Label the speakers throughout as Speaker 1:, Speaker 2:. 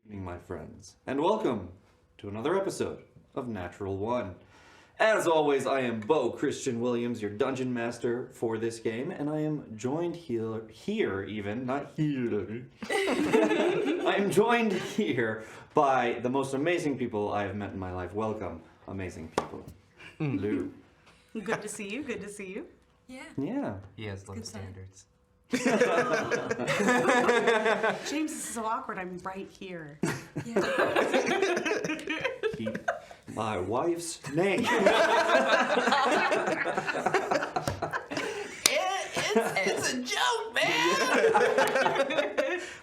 Speaker 1: evening, my friends, and welcome to another episode of Natural One. As always, I am Bo Christian Williams, your dungeon master for this game, and I am joined I am joined here by the most amazing people I have met in my life. Welcome, amazing people. Lou.
Speaker 2: Good to see you. Good to see you.
Speaker 1: Yeah.
Speaker 3: He has low standards.
Speaker 2: James, this is so awkward. I'm right here.
Speaker 1: Keep my wife's name.
Speaker 3: It's a joke, man!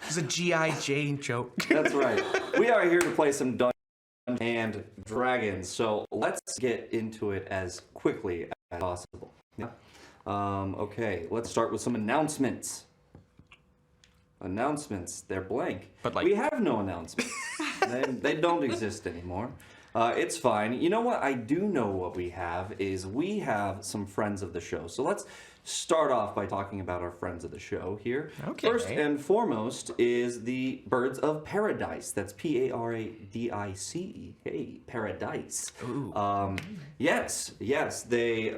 Speaker 4: It's a G.I. Jane joke.
Speaker 1: That's right. We are here to play some Dungeons and Dragons, so let's get into it as quickly as possible. Yeah. Okay, let's start with some announcements. Announcements, they're blank.
Speaker 4: But like...
Speaker 1: We have no announcements. they don't exist anymore. It's fine. You know what? I do know what we have is we have some friends of the show. So let's start off by talking about our friends of the show here.
Speaker 4: Okay.
Speaker 1: First and foremost is the Birds of Paradise. That's P-A-R-A-D-I-C-E. Hey, Paradise.
Speaker 4: Ooh.
Speaker 1: Yes, they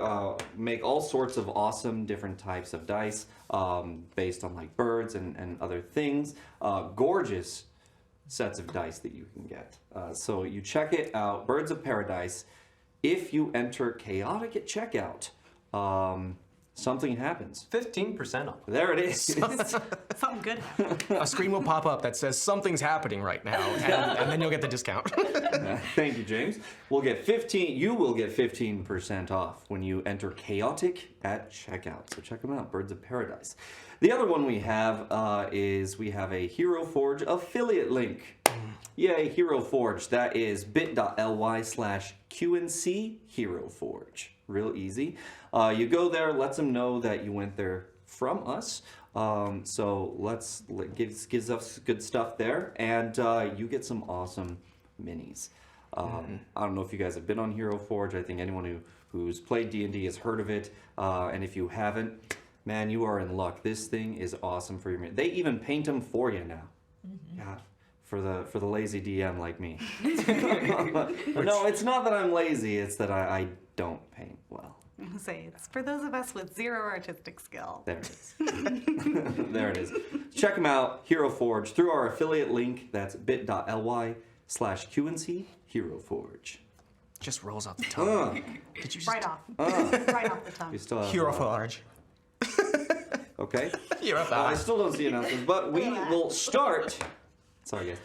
Speaker 1: make all sorts of awesome different types of dice based on like birds and other things. Gorgeous sets of dice that you can get. So you check it out, Birds of Paradise. If you enter chaotic at checkout, something happens.
Speaker 3: 15% off.
Speaker 1: There it is.
Speaker 2: Something good happened.
Speaker 4: A screen will pop up that says something's happening right now, and then you'll get the discount.
Speaker 1: Thank you, James. You will get 15% off when you enter chaotic at checkout. So check them out, Birds of Paradise. The other one we have is we have a Hero Forge affiliate link. Yay, Hero Forge. That is bit.ly/QNC Hero Forge. Real easy. You go there, lets them know that you went there from us. So gives us good stuff there, and you get some awesome minis. I don't know if you guys have been on Hero Forge. I think anyone who's played D&D has heard of it, and if you haven't, man, you are in luck. This thing is awesome for your mini. They even paint them for you now. God. For the lazy DM like me. No, it's not that I'm lazy, it's that I don't paint well.
Speaker 2: I'm going to say, it's for those of us with zero artistic skill.
Speaker 1: There it is. There it is. Check them out, Hero Forge, through our affiliate link. That's bit.ly/QNC Hero Forge.
Speaker 4: Just rolls off the tongue. Did you just...
Speaker 2: Right off. Right off the tongue.
Speaker 1: We still have,
Speaker 4: Hero Forge.
Speaker 1: Okay.
Speaker 4: Hero
Speaker 1: I
Speaker 4: Forge.
Speaker 1: still don't see announcements, but we will start... Sorry, guys.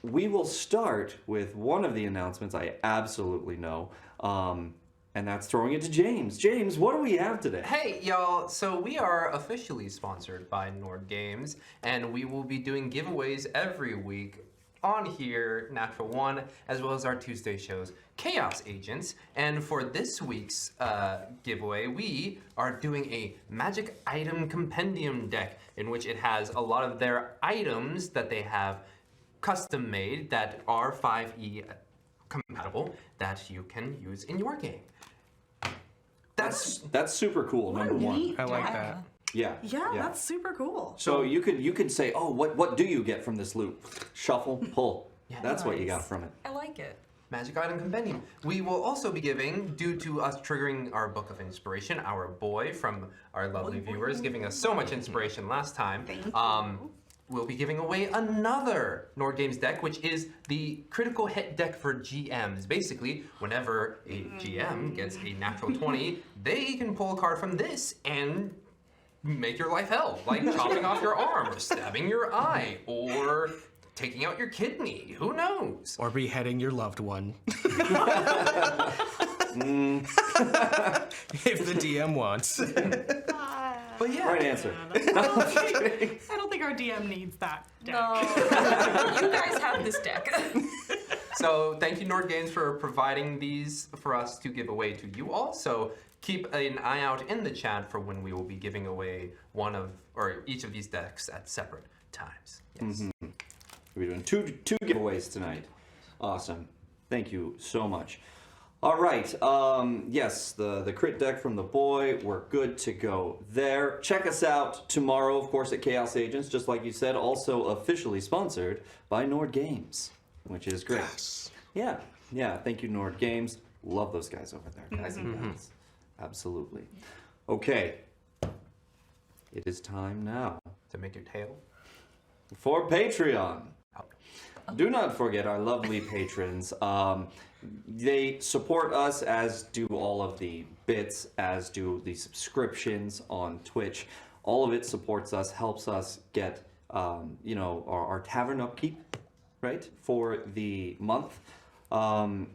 Speaker 1: We will start with one of the announcements I absolutely know, and that's throwing it to James. James, what do we have today?
Speaker 3: Hey, y'all. So we are officially sponsored by Nord Games, and we will be doing giveaways every week on here, Natural One, as well as our Tuesday shows, Chaos Agents. And for this week's giveaway, we are doing a Magic Item Compendium deck, in which it has a lot of their items that they have custom made that are 5e compatible that you can use in your game.
Speaker 1: That's super cool, number one.
Speaker 4: I like that.
Speaker 1: Yeah.
Speaker 2: Yeah, that's super cool.
Speaker 1: So you could say, oh, what do you get from this loop? Shuffle, pull.
Speaker 3: Yeah.
Speaker 1: That's what you got from it.
Speaker 5: I like it.
Speaker 3: Magic Item Compendium. We will also be giving, due to us triggering our Book of Inspiration, our boy from our lovely viewers, giving us so much inspiration last time. We'll be giving away another Nord Games deck, which is the critical hit deck for GMs. Basically, whenever a GM gets a natural 20, they can pull a card from this and make your life hell, like chopping off your arm, or stabbing your eye, or taking out your kidney. Who knows?
Speaker 4: Or beheading your loved one. If the DM wants.
Speaker 3: But yeah.
Speaker 1: Right answer.
Speaker 2: I don't think our DM needs that deck.
Speaker 5: No. You guys have this deck.
Speaker 3: So thank you, Nord Games, for providing these for us to give away to you all. So keep an eye out in the chat for when we will be giving away each of these decks at separate times. Yes.
Speaker 1: We're doing two giveaways tonight. Awesome. Thank you so much. All right. Yes, the crit deck from the boy. We're good to go there. Check us out tomorrow, of course, at Chaos Agents, just like you said. Also officially sponsored by Nord Games, which is great.
Speaker 4: Yes.
Speaker 1: Yeah. Thank you, Nord Games. Love those guys over there, guys and gals. Absolutely. Okay. It is time now
Speaker 3: To make your tail.
Speaker 1: for Patreon. Do not forget our lovely patrons. They support us, as do all of the bits, as do the subscriptions on Twitch. All of it supports us, helps us get, our tavern upkeep, right, for the month. I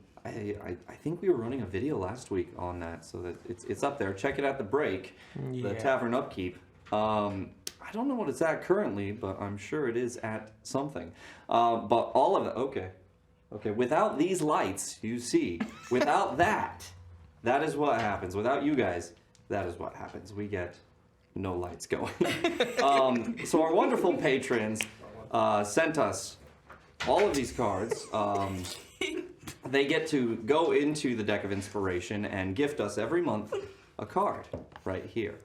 Speaker 1: think we were running a video last week on that, so that it's up there. Check it at the break, the tavern upkeep. I don't know what it's at currently, but I'm sure it is at something. But all of it, okay. Without these lights, you see, without that is what happens. Without you guys, that is what happens. We get no lights going. So our wonderful patrons sent us all of these cards. They get to go into the Deck of Inspiration and gift us every month a card right here.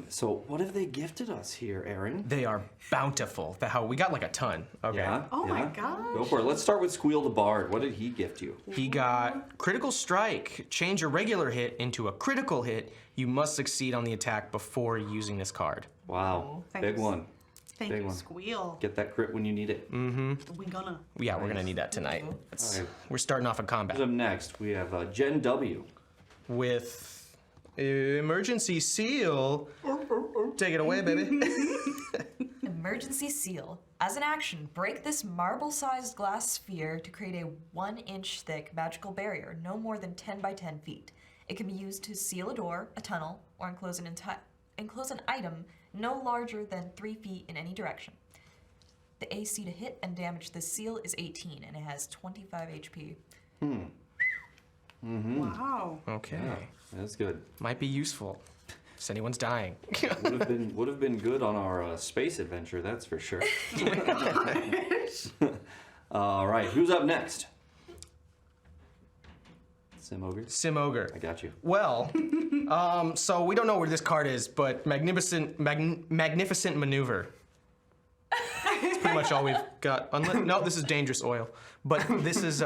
Speaker 1: So what have they gifted us here, Aaron?
Speaker 4: They are bountiful. We got like a ton. Okay.
Speaker 1: Yeah.
Speaker 2: Oh my
Speaker 1: yeah.
Speaker 2: gosh.
Speaker 1: Go for it. Let's start with Squeal the Bard. What did he gift you?
Speaker 4: He got Critical Strike. Change a regular hit into a critical hit. You must succeed on the attack before using this card.
Speaker 1: Wow.
Speaker 2: Thanks.
Speaker 1: Big one.
Speaker 2: Thank
Speaker 1: Big
Speaker 2: you,
Speaker 1: one.
Speaker 2: Squeal.
Speaker 1: Get that crit when you need it.
Speaker 2: We gonna.
Speaker 4: Yeah, we're gonna need that tonight.
Speaker 1: All right.
Speaker 4: We're starting off a
Speaker 1: Who's
Speaker 4: combat
Speaker 1: up next? We have Jen W.
Speaker 4: with Emergency Seal. Take it away, baby.
Speaker 5: Emergency seal. As an action, break this marble-sized glass sphere to create a 1-inch thick magical barrier, no more than 10 by 10 feet. It can be used to seal a door, a tunnel, or enclose an item no larger than 3 feet in any direction. The AC to hit and damage this seal is 18, and it has 25 HP.
Speaker 2: Wow.
Speaker 4: Okay.
Speaker 1: That's good.
Speaker 4: Might be useful. If anyone's dying.
Speaker 1: Would have been good on our space adventure, that's for sure. All right, who's up next? Sim Ogre.
Speaker 4: Sim Ogre.
Speaker 1: I got you.
Speaker 4: Well, so we don't know where this card is, but magnificent maneuver. It's pretty much all we've got. No, this is dangerous oil. But this is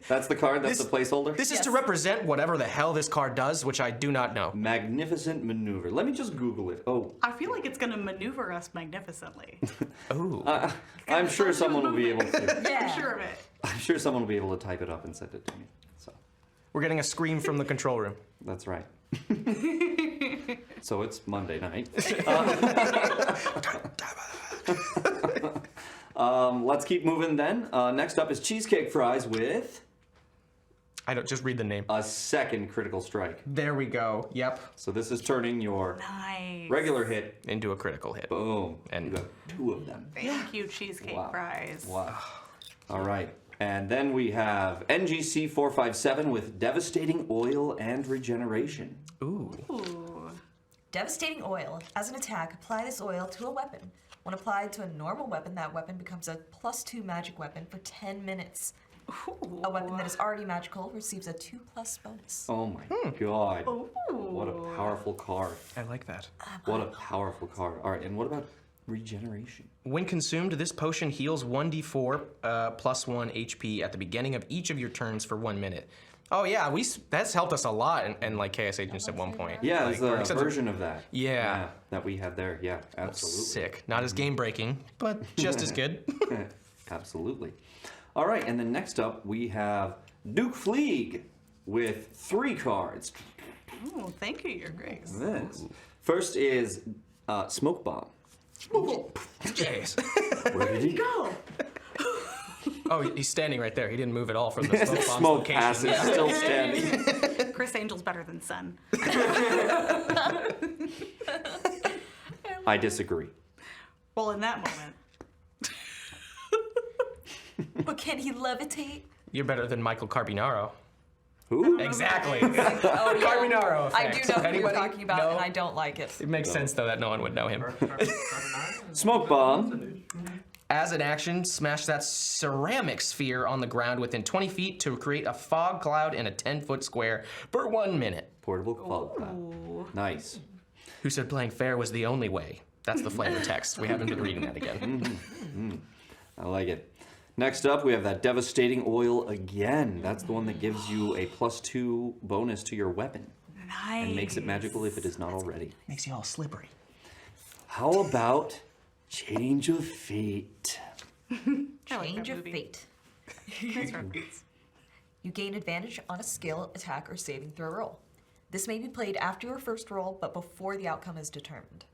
Speaker 1: That's the card. That's
Speaker 4: This-
Speaker 1: the placeholder.
Speaker 4: this is to
Speaker 5: Yes.
Speaker 4: represent whatever the hell this card does, which I do not know.
Speaker 1: Magnificent maneuver. Let me just Google it. Oh,
Speaker 2: I feel like it's gonna maneuver us magnificently.
Speaker 4: Ooh.
Speaker 1: I'm sure someone will be able to.
Speaker 5: Yeah.
Speaker 2: I'm sure of it.
Speaker 1: I'm sure someone will be able to type it up and send it to me. So
Speaker 4: We're getting a scream from the control room.
Speaker 1: that's right. So it's Monday night. Let's keep moving then. Next up is Cheesecake Fries with
Speaker 4: I don't just read the name.
Speaker 1: a second critical strike.
Speaker 4: There we go. Yep.
Speaker 1: So this is turning your
Speaker 2: Nice.
Speaker 1: regular hit.
Speaker 4: Into a critical hit.
Speaker 1: Boom.
Speaker 4: And-
Speaker 1: you got 2 of them.
Speaker 2: Thank you, Cheesecake
Speaker 1: Wow.
Speaker 2: Fries.
Speaker 1: Wow. All right. And then we have NGC 457 with Devastating Oil and Regeneration.
Speaker 4: Ooh.
Speaker 2: Ooh.
Speaker 5: Devastating oil. As an attack, apply this oil to a weapon. When applied to a normal weapon, that weapon becomes a +2 magic weapon for 10 minutes.
Speaker 2: Ooh.
Speaker 5: A weapon that is already magical receives a 2+ bonus.
Speaker 1: Oh my god.
Speaker 2: Ooh.
Speaker 1: What a powerful card.
Speaker 4: I like that.
Speaker 1: What a powerful card. All right, and what about regeneration?
Speaker 4: When consumed, this potion heals 1d4 +1 HP at the beginning of each of your turns for 1 minute. Oh yeah, that's helped us a lot in like Chaos Agents at one point.
Speaker 1: Yeah,
Speaker 4: like,
Speaker 1: there's a
Speaker 4: except for-
Speaker 1: version of that.
Speaker 4: Yeah.
Speaker 1: That we had there. Yeah, absolutely.
Speaker 4: Sick. Not as game breaking, but just as good.
Speaker 1: Absolutely. All right, and then next up we have Duke Fleeg with 3 cards.
Speaker 2: Ooh, thank you, Your Grace.
Speaker 1: This. First is Smoke Bomb.
Speaker 4: Jeez.
Speaker 1: Where did he
Speaker 2: Go.
Speaker 4: Oh, he's standing right there. He didn't move at all from the smoke bomb's
Speaker 1: Smoke
Speaker 4: location.
Speaker 1: pass is still standing.
Speaker 2: Chris Angel's better than Sun.
Speaker 1: I disagree.
Speaker 2: Well, in that moment.
Speaker 5: But can he levitate?
Speaker 4: You're better than Michael Carbonaro.
Speaker 1: Who?
Speaker 4: Exactly.
Speaker 5: Oh, yeah.
Speaker 4: Carbonaro
Speaker 5: I
Speaker 4: effect.
Speaker 5: do know who
Speaker 4: Anybody?
Speaker 5: you're talking about,
Speaker 4: No?
Speaker 5: and I don't like it.
Speaker 4: It makes sense though that no one would know him.
Speaker 1: Smoke Bomb.
Speaker 4: As an action, smash that ceramic sphere on the ground within 20 feet to create a fog cloud in a 10-foot square for 1 minute.
Speaker 1: Portable fog cloud. Nice.
Speaker 4: Who said playing fair was the only way? That's the flavor text. We haven't been reading that again.
Speaker 1: I like it. Next up, we have that devastating oil again. That's the one that gives you a +2 bonus to your weapon.
Speaker 2: Nice.
Speaker 1: And makes it magical if it is not already.
Speaker 4: Makes you all slippery.
Speaker 1: How about Change of Fate?
Speaker 2: I like
Speaker 5: Change
Speaker 2: that
Speaker 5: of
Speaker 2: movie.
Speaker 5: fate.
Speaker 2: Nice reference.
Speaker 5: You gain advantage on a skill, attack, or saving throw roll. This may be played after your first roll, but before the outcome is determined.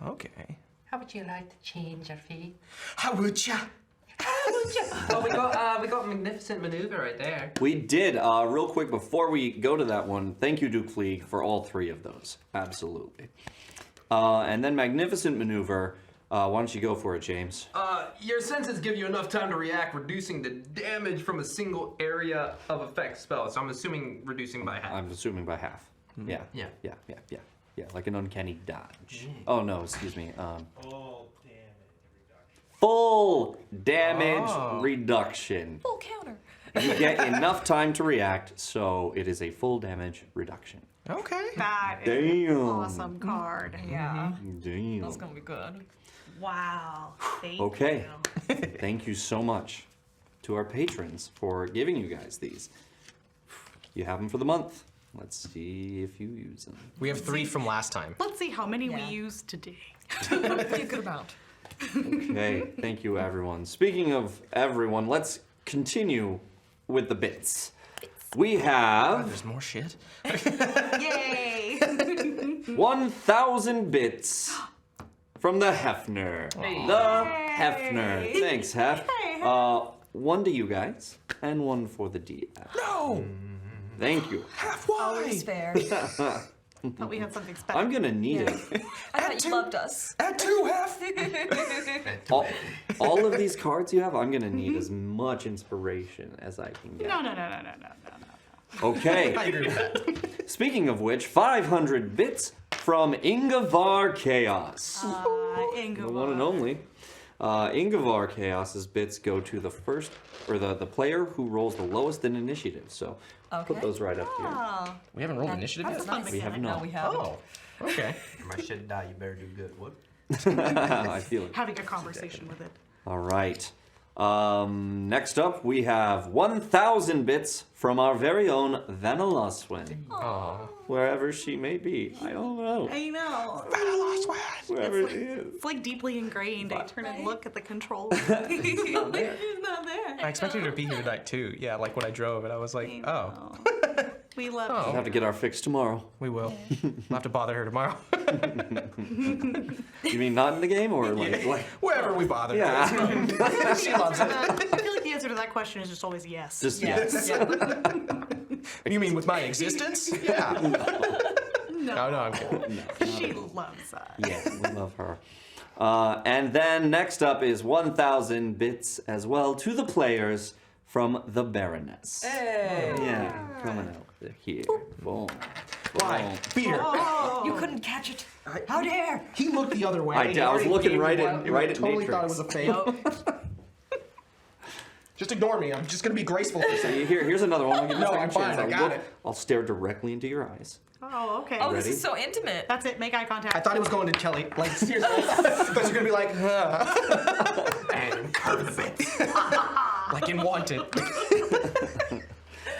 Speaker 4: Okay.
Speaker 3: How would you like to change your fate?
Speaker 4: How would ya?
Speaker 3: Oh, we got magnificent maneuver right there.
Speaker 1: We did. Real quick, before we go to that one, thank you, Duke Fleeg, for all 3 of those. Absolutely. And then Magnificent Maneuver. Why don't you go for it, James?
Speaker 3: Your senses give you enough time to react, reducing the damage from a single area of effect spell. So I'm assuming reducing by half.
Speaker 1: I'm assuming by half. Yeah.
Speaker 3: Yeah.
Speaker 1: Yeah, like an uncanny dodge. Oh, no, excuse me.
Speaker 6: Full damage reduction.
Speaker 1: Full damage reduction.
Speaker 5: Full counter.
Speaker 1: You get enough time to react, so it is a full damage reduction.
Speaker 4: Okay.
Speaker 2: That is
Speaker 1: Damn.
Speaker 2: an awesome card.
Speaker 5: Yeah.
Speaker 1: Damn.
Speaker 5: That's gonna be good.
Speaker 2: Wow. Thank
Speaker 1: Okay.
Speaker 2: you.
Speaker 1: Thank you so much to our patrons for giving you guys these. You have them for the month. Let's see if you use them.
Speaker 4: We have 3 from last time.
Speaker 2: Let's see how many
Speaker 5: Yeah.
Speaker 2: we use today.
Speaker 5: Pretty good amount.
Speaker 1: Okay, thank you, everyone. Speaking of everyone, let's continue with the bits. We have
Speaker 4: There's more shit.
Speaker 2: Yay!
Speaker 1: 1,000 bits from the Hefner. The Hefner. Thanks, Hef. One to you guys, and one for the DM.
Speaker 4: No!
Speaker 1: Thank you.
Speaker 5: Always fair.
Speaker 2: Thought we had something special.
Speaker 1: I'm gonna need it.
Speaker 5: I thought you loved us.
Speaker 4: Add 2 half!
Speaker 1: All of these cards you have, I'm gonna need as much inspiration as I can get.
Speaker 2: No.
Speaker 1: Okay.
Speaker 4: I agree with that.
Speaker 1: Speaking of which, 500 bits from Ingavar Chaos.
Speaker 2: Ingo.
Speaker 1: The one and only. Ingavar Chaos's bits go to the first, or the player who rolls the lowest in initiative. So put
Speaker 5: Okay.
Speaker 1: those right up here.
Speaker 2: Oh,
Speaker 4: We haven't rolled initiative
Speaker 5: That's
Speaker 4: yet?
Speaker 5: nice.
Speaker 1: We have
Speaker 5: No,
Speaker 1: not.
Speaker 5: we haven't.
Speaker 4: Oh. Okay.
Speaker 3: My shit die, you better do good. What?
Speaker 1: I feel it.
Speaker 2: having a conversation with it.
Speaker 1: All right. Next up, we have 1,000 bits from our very own Vanilaswin.
Speaker 4: Oh.
Speaker 1: Wherever she may be. I don't know.
Speaker 2: I know.
Speaker 1: Wherever it is.
Speaker 2: It's like deeply ingrained. I turn and look at the controller. He's not there.
Speaker 4: I expected her to be here tonight too. Yeah, like when I drove it, I was like, oh,
Speaker 2: We love
Speaker 1: We'll have to get our fix tomorrow.
Speaker 4: we will. We'll have to bother her tomorrow.
Speaker 1: You mean not in the game or like
Speaker 4: Wherever we bother her.
Speaker 1: yeah.
Speaker 4: She loves it.
Speaker 2: I feel like the answer to that question is just always yes.
Speaker 1: Just
Speaker 5: Yes.
Speaker 1: yes.
Speaker 4: And you mean with my existence? Yeah. No, I'm kidding.
Speaker 2: She loves us.
Speaker 1: Yeah, we love her. And then next up is 1,000 bits as well to the players from the Baroness.
Speaker 3: Hey!
Speaker 1: Yeah, coming out here. Boom.
Speaker 4: Why?
Speaker 1: Boom.
Speaker 4: Beat her.
Speaker 5: You couldn't catch it. How dare?
Speaker 4: He looked the other way.
Speaker 1: I did.
Speaker 4: He
Speaker 1: I was
Speaker 4: already
Speaker 1: looking
Speaker 4: gave me
Speaker 1: right
Speaker 4: one.
Speaker 1: at-
Speaker 4: He
Speaker 1: right at
Speaker 4: totally thought it
Speaker 1: Matrix.
Speaker 4: was a fake. Just ignore me. I'm just gonna be graceful for a second.
Speaker 1: Here's another one. I'll give you
Speaker 4: No,
Speaker 1: a second
Speaker 4: I'm fine.
Speaker 1: chance.
Speaker 4: I
Speaker 1: I'll
Speaker 4: got
Speaker 1: look-
Speaker 4: it.
Speaker 1: I'll stare directly into your eyes.
Speaker 2: Oh, okay.
Speaker 5: Oh, this
Speaker 1: Ready?
Speaker 5: is so intimate.
Speaker 2: That's it. Make eye contact.
Speaker 4: I thought he was going to Kelly. Like, seriously. But you're gonna be like,
Speaker 3: And perfect.
Speaker 4: like in Wanted.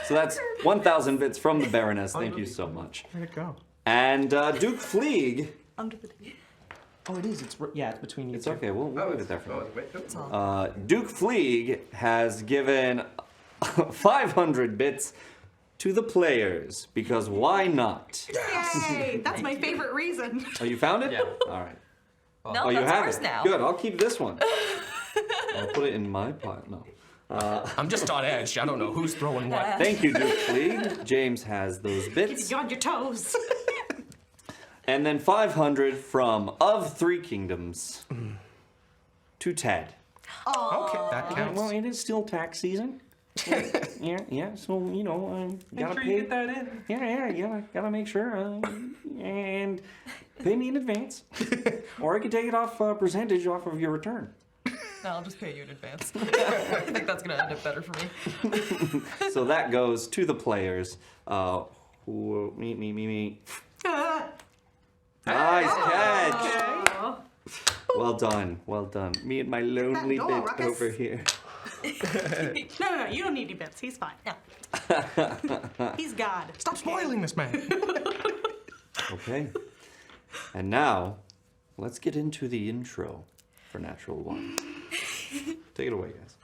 Speaker 1: So that's 1,000 bits from the Baroness. Thank you so much.
Speaker 4: Where'd it go?
Speaker 1: And Duke Fleeg.
Speaker 2: Under the table.
Speaker 4: Oh, it is. It's between you.
Speaker 1: It's
Speaker 4: two.
Speaker 1: okay. We'll leave it there for now.
Speaker 3: wait.
Speaker 5: It's all.
Speaker 1: Duke Fleeg has given 500 bits to the players because why not?
Speaker 2: Yay! That's my favorite reason.
Speaker 1: Oh, you found it?
Speaker 3: Yeah.
Speaker 1: All right.
Speaker 5: No,
Speaker 1: Oh, you
Speaker 5: that's
Speaker 1: have
Speaker 5: ours
Speaker 1: it.
Speaker 5: now.
Speaker 1: Good. I'll keep this one. I'll put it in my pot. No.
Speaker 4: I'm just on edge. I don't know who's throwing what.
Speaker 1: Thank you, Duke Fleeg. James has those bits.
Speaker 2: You're on your toes.
Speaker 1: And then 500 from Of Three Kingdoms to Ted.
Speaker 4: Okay, that
Speaker 1: Well,
Speaker 4: counts.
Speaker 1: it is still tax season.
Speaker 6: Yeah. So you know,
Speaker 3: Make
Speaker 6: gotta
Speaker 3: sure
Speaker 6: pay.
Speaker 3: you get that in.
Speaker 6: Yeah. Gotta make sure and pay me in advance, or I could take it off percentage off of your return.
Speaker 5: No, I'll just pay you in advance. I think that's gonna end up better for me.
Speaker 1: So that goes to the players. Who me. Nice catch.
Speaker 2: Oh.
Speaker 1: Well done. Me and my lonely
Speaker 2: Go on,
Speaker 1: bit
Speaker 2: Ruckus.
Speaker 1: over here.
Speaker 2: No, you don't need any bits. He's fine.
Speaker 5: Yeah.
Speaker 2: He's God.
Speaker 4: Stop spoiling this man.
Speaker 1: Okay. And now, let's get into the intro for Natural One. Take it away, guys.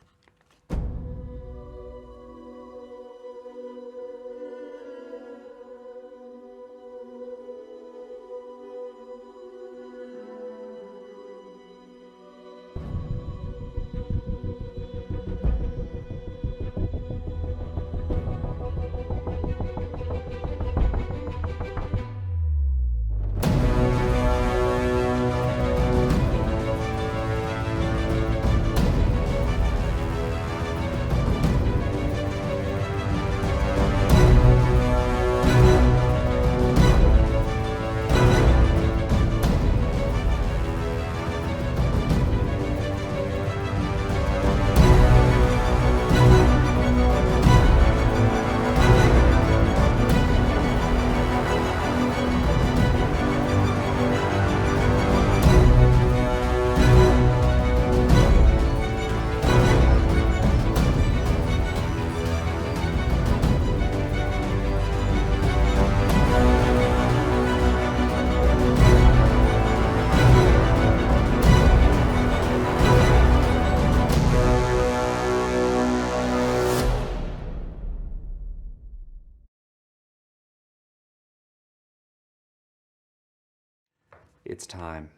Speaker 1: It's time.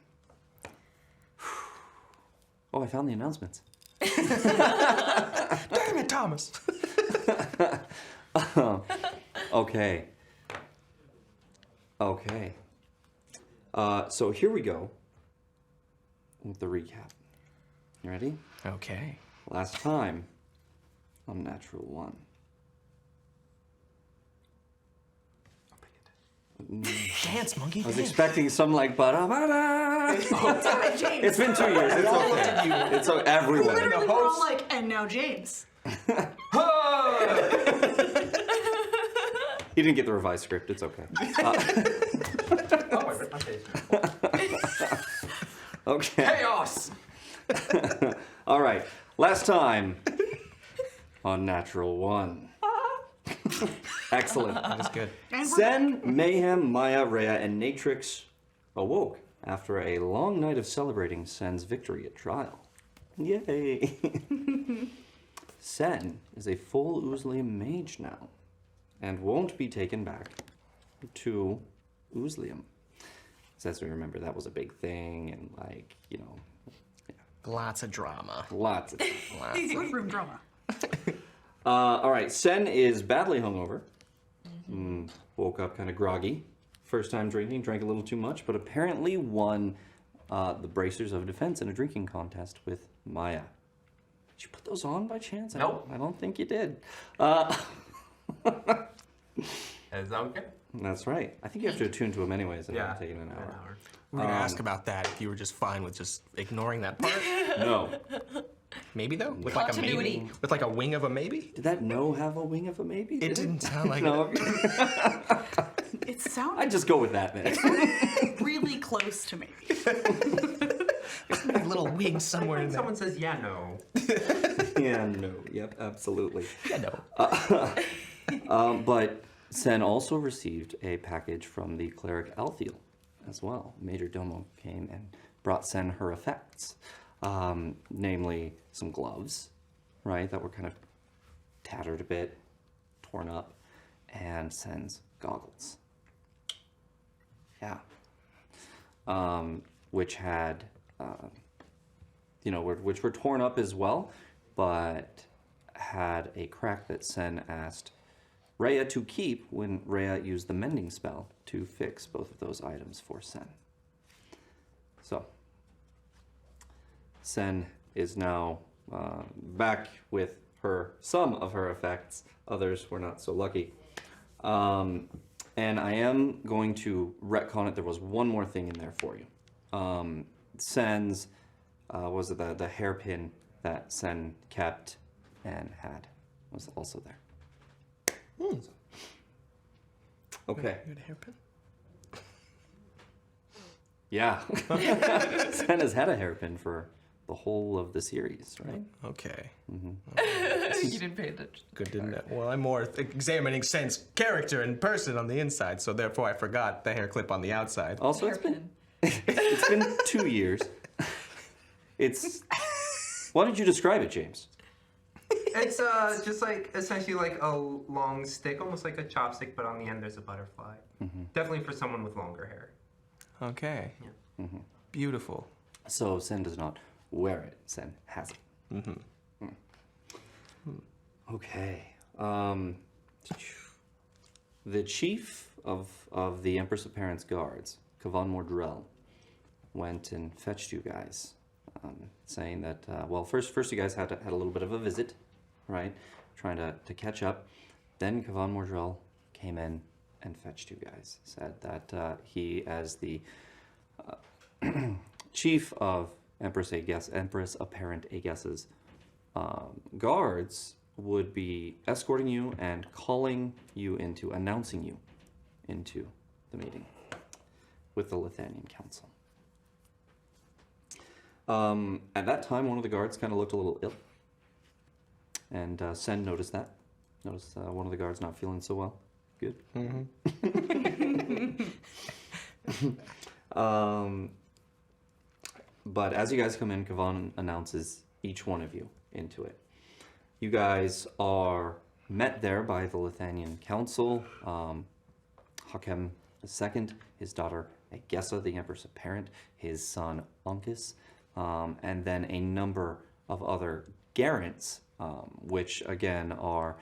Speaker 1: Oh, I found the announcements.
Speaker 4: Damn it, Thomas.
Speaker 1: Okay. So here we go with the recap. You ready?
Speaker 4: Okay.
Speaker 1: Last time on Natural One.
Speaker 4: Dance, monkey.
Speaker 1: I was
Speaker 4: dance.
Speaker 1: expecting some like ba-da-ba-da. It's been 2 years. It's okay. It's everyone.
Speaker 2: Literally, we're all like, and now James.
Speaker 1: He didn't get the revised script. It's okay.
Speaker 3: Oh, I ripped my face.
Speaker 1: Okay.
Speaker 3: Chaos!
Speaker 1: All right. Last time on Natural One. Excellent.
Speaker 4: That's good.
Speaker 2: And we're
Speaker 1: Sen, Mayhem, Maya, Rhea, and Natrix awoke after a long night of celebrating Sen's victory at trial. Yay! Sen is a full Oozlium mage now, and won't be taken back to Oozlium. So as we remember, that was a big thing, and like, you know,
Speaker 4: Lots of drama.
Speaker 1: lots of
Speaker 2: good room drama.
Speaker 1: all right, Sen is badly hungover. Woke up kind of groggy. First time drinking, drank a little too much, but apparently won the Bracers of Defense in a drinking contest with Maya. Did you put those on by chance?
Speaker 3: Nope.
Speaker 1: I don't think you did.
Speaker 3: Is that okay?
Speaker 1: That's right. I think you have to attune to them anyways, and
Speaker 3: Yeah.
Speaker 1: it'll take an hour.
Speaker 4: We were gonna ask about that if you were just fine with just ignoring that part.
Speaker 1: No.
Speaker 4: Maybe though, with like a
Speaker 5: Continuity.
Speaker 4: maybe, with like a wing of a maybe.
Speaker 1: Did that no have a wing of a maybe?
Speaker 4: It didn't sound like
Speaker 1: No.
Speaker 2: It sounded
Speaker 1: I'd just go with that then.
Speaker 2: really close to me.
Speaker 4: a little wing somewhere in there.
Speaker 3: Someone says, yeah, no.
Speaker 1: Yeah, no. Yep, absolutely.
Speaker 4: Yeah, no.
Speaker 1: But Sen also received a package from the cleric Althiel as well. Major Domo came and brought Sen her effects, namely some gloves, right, that were kind of tattered a bit, torn up, and Sen's goggles. Yeah. Which had, which were torn up as well, but had a crack that Sen asked Rhea to keep when Rhea used the mending spell to fix both of those items for Sen. So, Sen is now back with some of her effects. Others were not so lucky. And I am going to retcon it. There was one more thing in there for you. Sen's, was it the hairpin that Sen kept and had was also there. Okay.
Speaker 4: You had a hairpin?
Speaker 1: Yeah. Sen has had a hairpin for the whole of the series, right?
Speaker 4: Okay.
Speaker 5: You didn't pay attention.
Speaker 4: Good, didn't it? Well, I'm more examining Sen's character and person on the inside, so therefore I forgot the hair clip on the outside.
Speaker 1: Also, it's been 2 years. It's. Why did you describe it, James?
Speaker 3: It's just like essentially like a long stick, almost like a chopstick, but on the end there's a butterfly. Definitely for someone with longer hair.
Speaker 4: Okay.
Speaker 3: Yeah.
Speaker 4: Beautiful.
Speaker 1: So Sen does not wear it. Sen has it. Okay. The chief of the Empress Apparent's guards, Kavan Mordrell, went and fetched you guys, saying that well, first you guys had a little bit of a visit, right? Trying to catch up. Then Kavan Mordrell came in and fetched you guys. Said that he, as the chief of Empress Apparent Aegus's guards, would be escorting you and calling you into, announcing you into the meeting with the Lithanian Council. At that time, one of the guards kind of looked a little ill. And Sen noticed that. Noticed one of the guards not feeling so well. Good. But as you guys come in, Kavan announces each one of you into it. You guys are met there by the Lithanian Council, Hakem II, his daughter Agessa, the Empress Apparent, his son Uncas, and then a number of other Garants, which again are,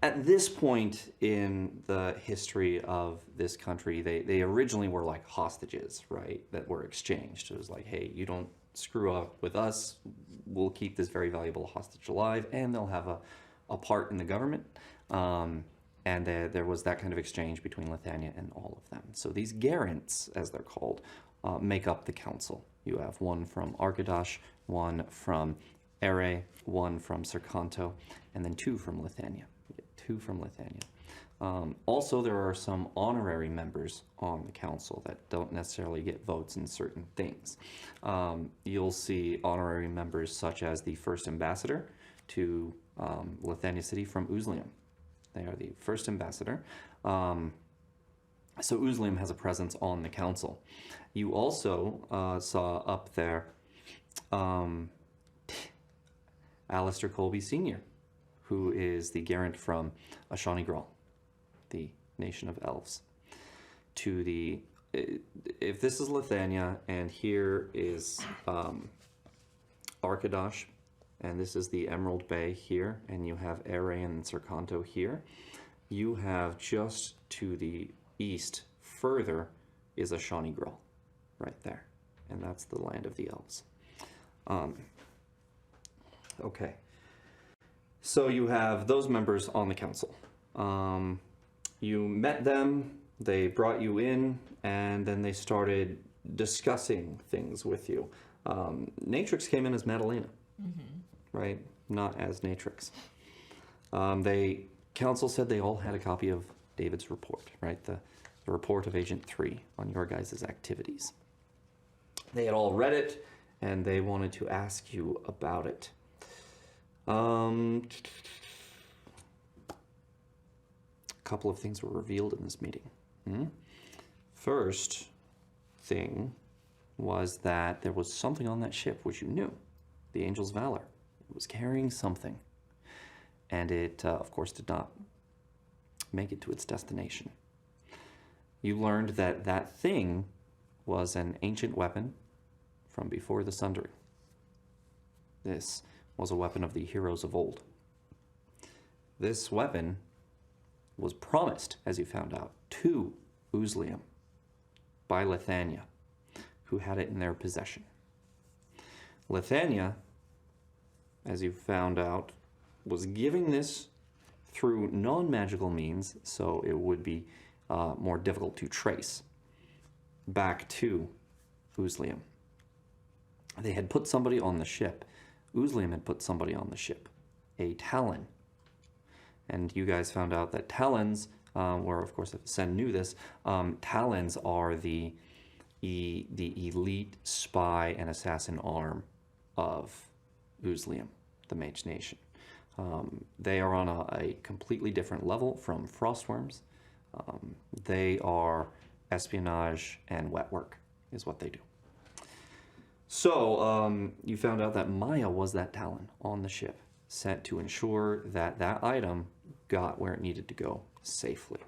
Speaker 1: at this point in the history of this country, they originally were like hostages, right, that were exchanged. It was like, hey, you don't screw up with us, we'll keep this very valuable hostage alive, and they'll have a part in the government. And there was that kind of exchange between Lithania and all of them. So these Garants, as they're called, make up the council. You have one from Arkadosh, one from Ere, one from Serkanto, and then two from Lithania. You get two from Lithania. Also, there are some honorary members on the council that don't necessarily get votes in certain things. You'll see honorary members such as the first ambassador to Lithania City from Uzlium. They are the first ambassador. So Uzlium has a presence on the council. You also saw up there Alistair Colby Sr., who is the Garant from Ashani Gral, the nation of elves. To the, if this is Lithania, and here is Arkadosh, and this is the Emerald Bay here, and you have Ere and Serkanto here, you have just to the east further is Ashani Gral, right there, and that's the land of the elves. Okay, so you have those members on the council. You met them, they brought you in, and then they started discussing things with you. Natrix came in as Madalena, right? Not as Natrix. Council said they all had a copy of David's report, right? The report of Agent 3 on your guys' activities. They had all read it, and they wanted to ask you about it. A couple of things were revealed in this meeting. First thing was that there was something on that ship which you knew, the Angel's Valor. It was carrying something, and it, of course, did not make it to its destination. You learned that that thing was an ancient weapon from before the Sundering. This was a weapon of the heroes of old. This weapon was promised, as you found out, to Uzlium by Lithania, who had it in their possession. Lithania, as you found out, was giving this through non-magical means, so it would be more difficult to trace back to Uzlium. They had put somebody on the ship. Uzlium had put somebody on the ship, a Talon. And you guys found out that Talons, where of course Sen knew this, Talons are the elite spy and assassin arm of Uzlium, the Mage Nation. They are on a completely different level from Frostworms. They are espionage and wet work is what they do. So you found out that Maya was that Talon on the ship, sent to ensure that that item got where it needed to go safely.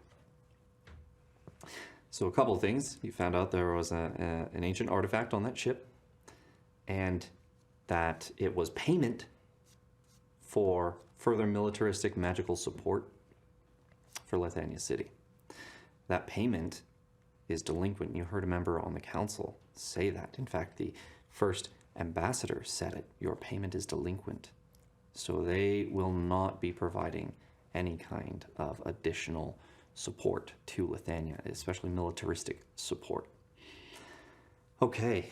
Speaker 1: So a couple of things. You found out there was an ancient artifact on that ship, and that it was payment for further militaristic magical support for Lithania City. That payment is delinquent. You heard a member on the council say that. In fact, the first ambassador said it. Your payment is delinquent. So they will not be providing any kind of additional support to Lithania, especially militaristic support. Okay,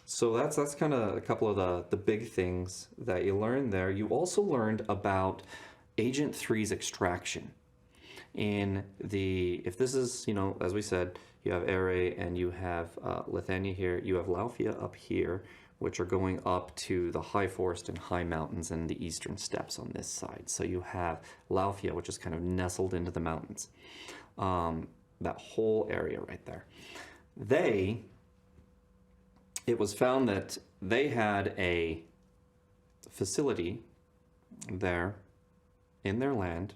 Speaker 1: so that's kind of a couple of the big things that you learned there. You also learned about Agent 3's extraction. If this is, as we said, you have Ere and you have Lithania here, you have Laufia up here, which are going up to the high forest and high mountains and the eastern steppes on this side. So you have Laufia, which is kind of nestled into the mountains. That whole area right there. It was found that they had a facility there in their land,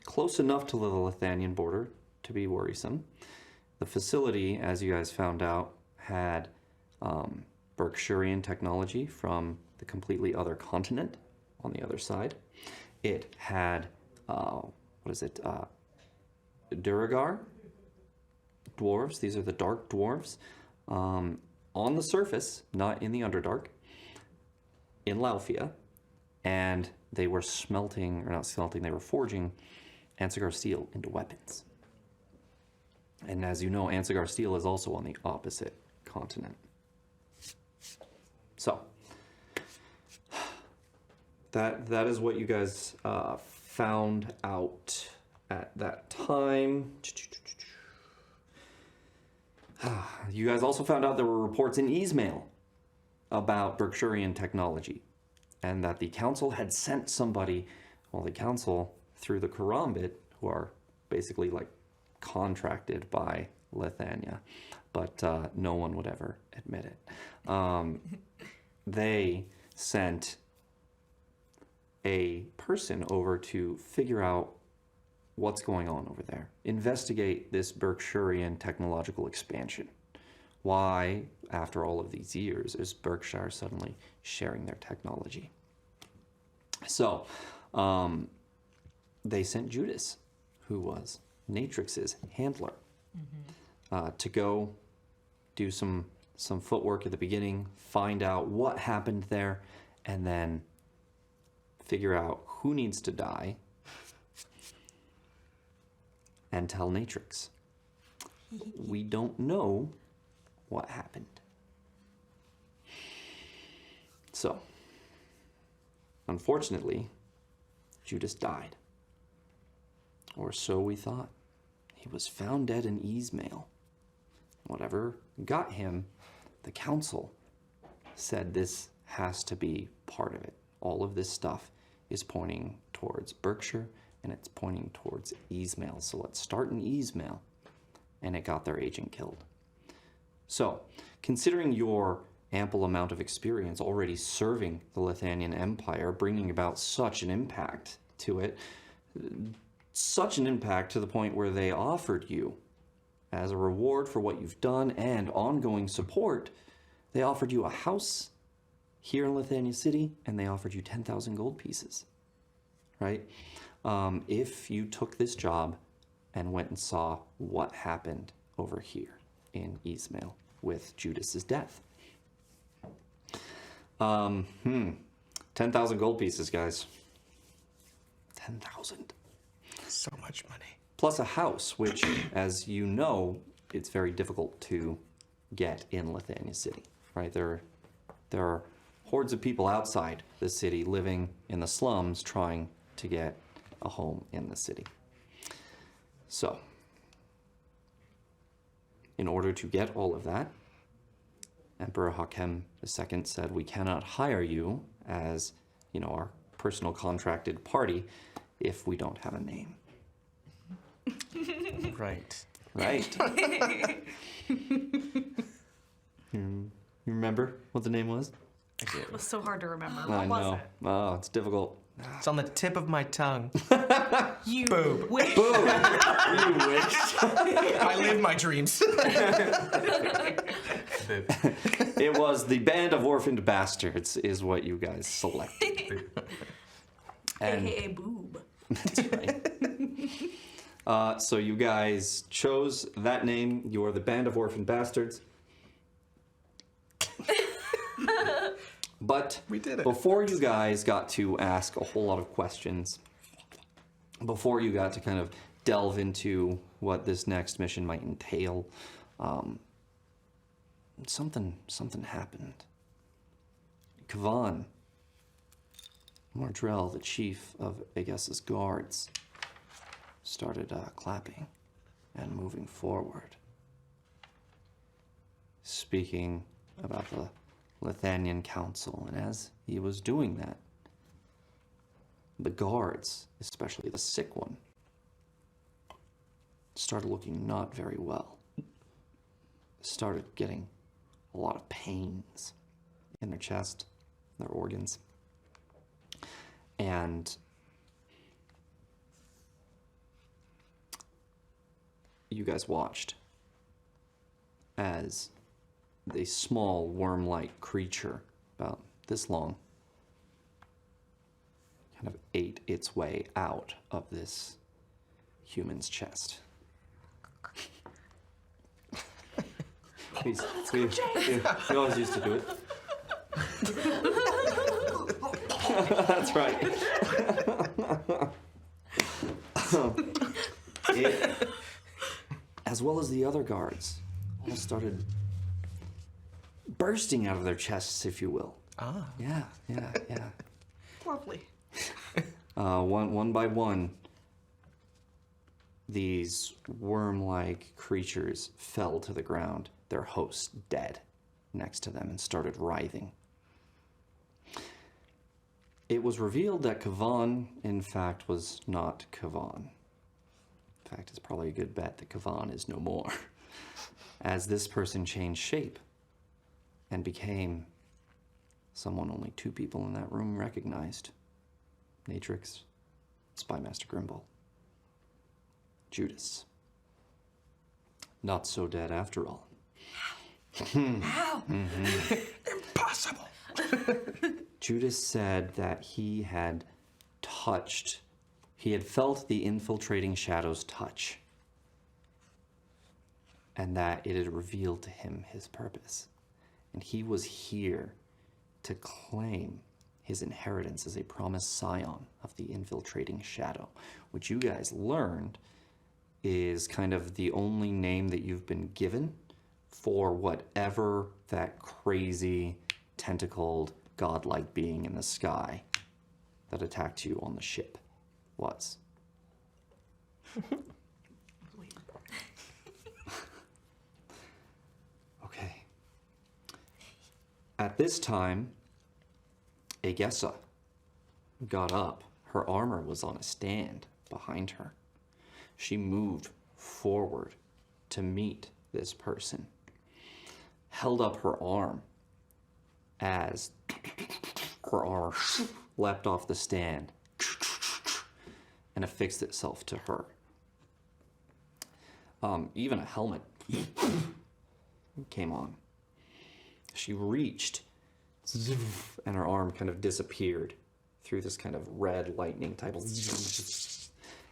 Speaker 1: close enough to the Lithanian border to be worrisome. The facility, as you guys found out, had Berkshirian technology from the completely other continent on the other side. It had, Duragar dwarves. These are the dark dwarves. On the surface, not in the Underdark, in Laufia, and they were they were forging Ansigar steel into weapons. And as you know, Ansigar steel is also on the opposite continent. So, that is what you guys found out at that time. You guys also found out there were reports in Ismail about Berkshirian technology, and that the council had sent somebody, the council through the Karambit, who are basically like contracted by Lithania, but no one would ever admit it. They sent a person over to figure out what's going on over there. Investigate this Berkshirian technological expansion. Why, after all of these years, is Berkshire suddenly sharing their technology? So, they sent Judas, who was Natrix's handler, to go do some footwork at the beginning, find out what happened there, and then figure out who needs to die and tell Natrix. We don't know what happened. So, unfortunately, Judas died. Or so we thought. He was found dead in Ismail. Whatever got him, the council said this has to be part of it. All of this stuff is pointing towards Berkshire, and it's pointing towards Ismail. So let's start in Ismail. And it got their agent killed. So, considering your ample amount of experience already serving the Lithanian Empire, bringing about such an impact to it, such an impact to the point where they offered you, as a reward for what you've done and ongoing support, they offered you a house here in Lithania City, and they offered you 10,000 gold pieces, right? If you took this job and went and saw what happened over here in Ismail with Judas's death. 10,000 gold pieces, guys. 10,000.
Speaker 4: So much money.
Speaker 1: Plus a house, which, as you know, it's very difficult to get in Lithania City, right? There are hordes of people outside the city living in the slums trying to get a home in the city. So, in order to get all of that, Emperor Hakem II said, we cannot hire you as, our personal contracted party if we don't have a name.
Speaker 4: Right.
Speaker 1: Right. You remember what the name was?
Speaker 2: It was so hard to remember.
Speaker 1: I
Speaker 2: What was
Speaker 1: know.
Speaker 2: it?
Speaker 1: Oh, it's difficult.
Speaker 4: It's on the tip of my tongue.
Speaker 2: You
Speaker 4: Boob.
Speaker 2: wish.
Speaker 1: You wish.
Speaker 4: I live my dreams.
Speaker 1: It was the Band of Orphaned Bastards is what you guys selected. And
Speaker 2: AKA boob.
Speaker 1: that's right. So you guys chose that name. You are the Band of Orphaned Bastards. But
Speaker 4: We did it.
Speaker 1: before you guys got to ask a whole lot of questions, before you got to kind of delve into what this next mission might entail, something happened. Kavan Mardrell, the chief of Aegis's guards, started clapping and moving forward, speaking about the Lithanian Council, and as he was doing that, the guards, especially the sick one, started looking not very well. Started getting a lot of pains in their chest, their organs. And you guys watched as a small worm-like creature, about this long, kind of ate its way out of this human's chest. We always used to do it. That's right. It, as well as the other guards, all started bursting out of their chests, if you will.
Speaker 4: Ah.
Speaker 1: Yeah.
Speaker 2: Lovely.
Speaker 1: One by one, these worm-like creatures fell to the ground, their host dead next to them, and started writhing. It was revealed that Kavan, in fact, was not Kavan. In fact, it's probably a good bet that Kavan is no more, as this person changed shape and became someone only 2 people in that room recognized. Natrix, Spymaster Grimble. Judas. Not so dead after all.
Speaker 5: How?
Speaker 4: Impossible.
Speaker 1: Judas said that he had felt the infiltrating shadow's touch, and that it had revealed to him his purpose. And he was here to claim his inheritance as a promised scion of the infiltrating shadow, which you guys learned is kind of the only name that you've been given for whatever that crazy, tentacled, godlike being in the sky that attacked you on the ship was. Okay. At this time, Aegessa got up. Her armor was on a stand behind her. She moved forward to meet this person, held up her arm as her arm leapt off the stand and affixed itself to her. Even a helmet came on. She reached, and her arm kind of disappeared through this kind of red lightning type of,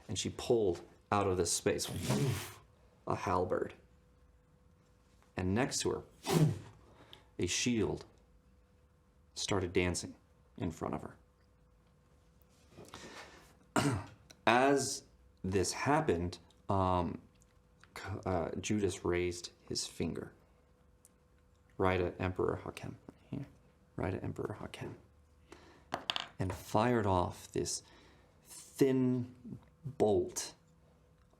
Speaker 1: and she pulled out of this space a halberd. And next to her, a shield started dancing in front of her. As this happened, Judas raised his finger right at Emperor Hakem, here, right at Emperor Hakem, and fired off this thin bolt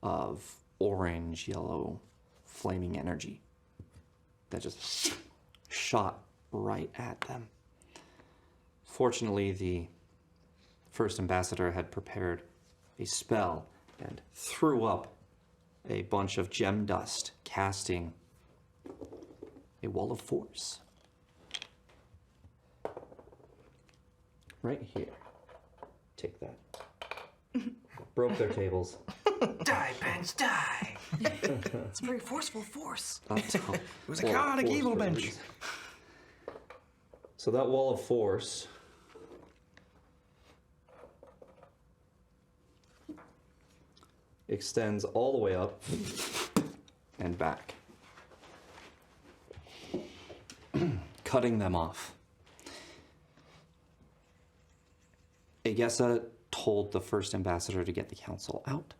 Speaker 1: of orange, yellow, flaming energy that just shot right at them. Fortunately, the first ambassador had prepared a spell and threw up a bunch of gem dust, casting a wall of force. Right here. Take that. Broke their tables.
Speaker 3: Die, bench, die!
Speaker 5: It's a very forceful force.
Speaker 1: It
Speaker 4: was a chaotic evil bench.
Speaker 1: So that wall of force extends all the way up and back, cutting them off. Egessa told the first ambassador to get the council out.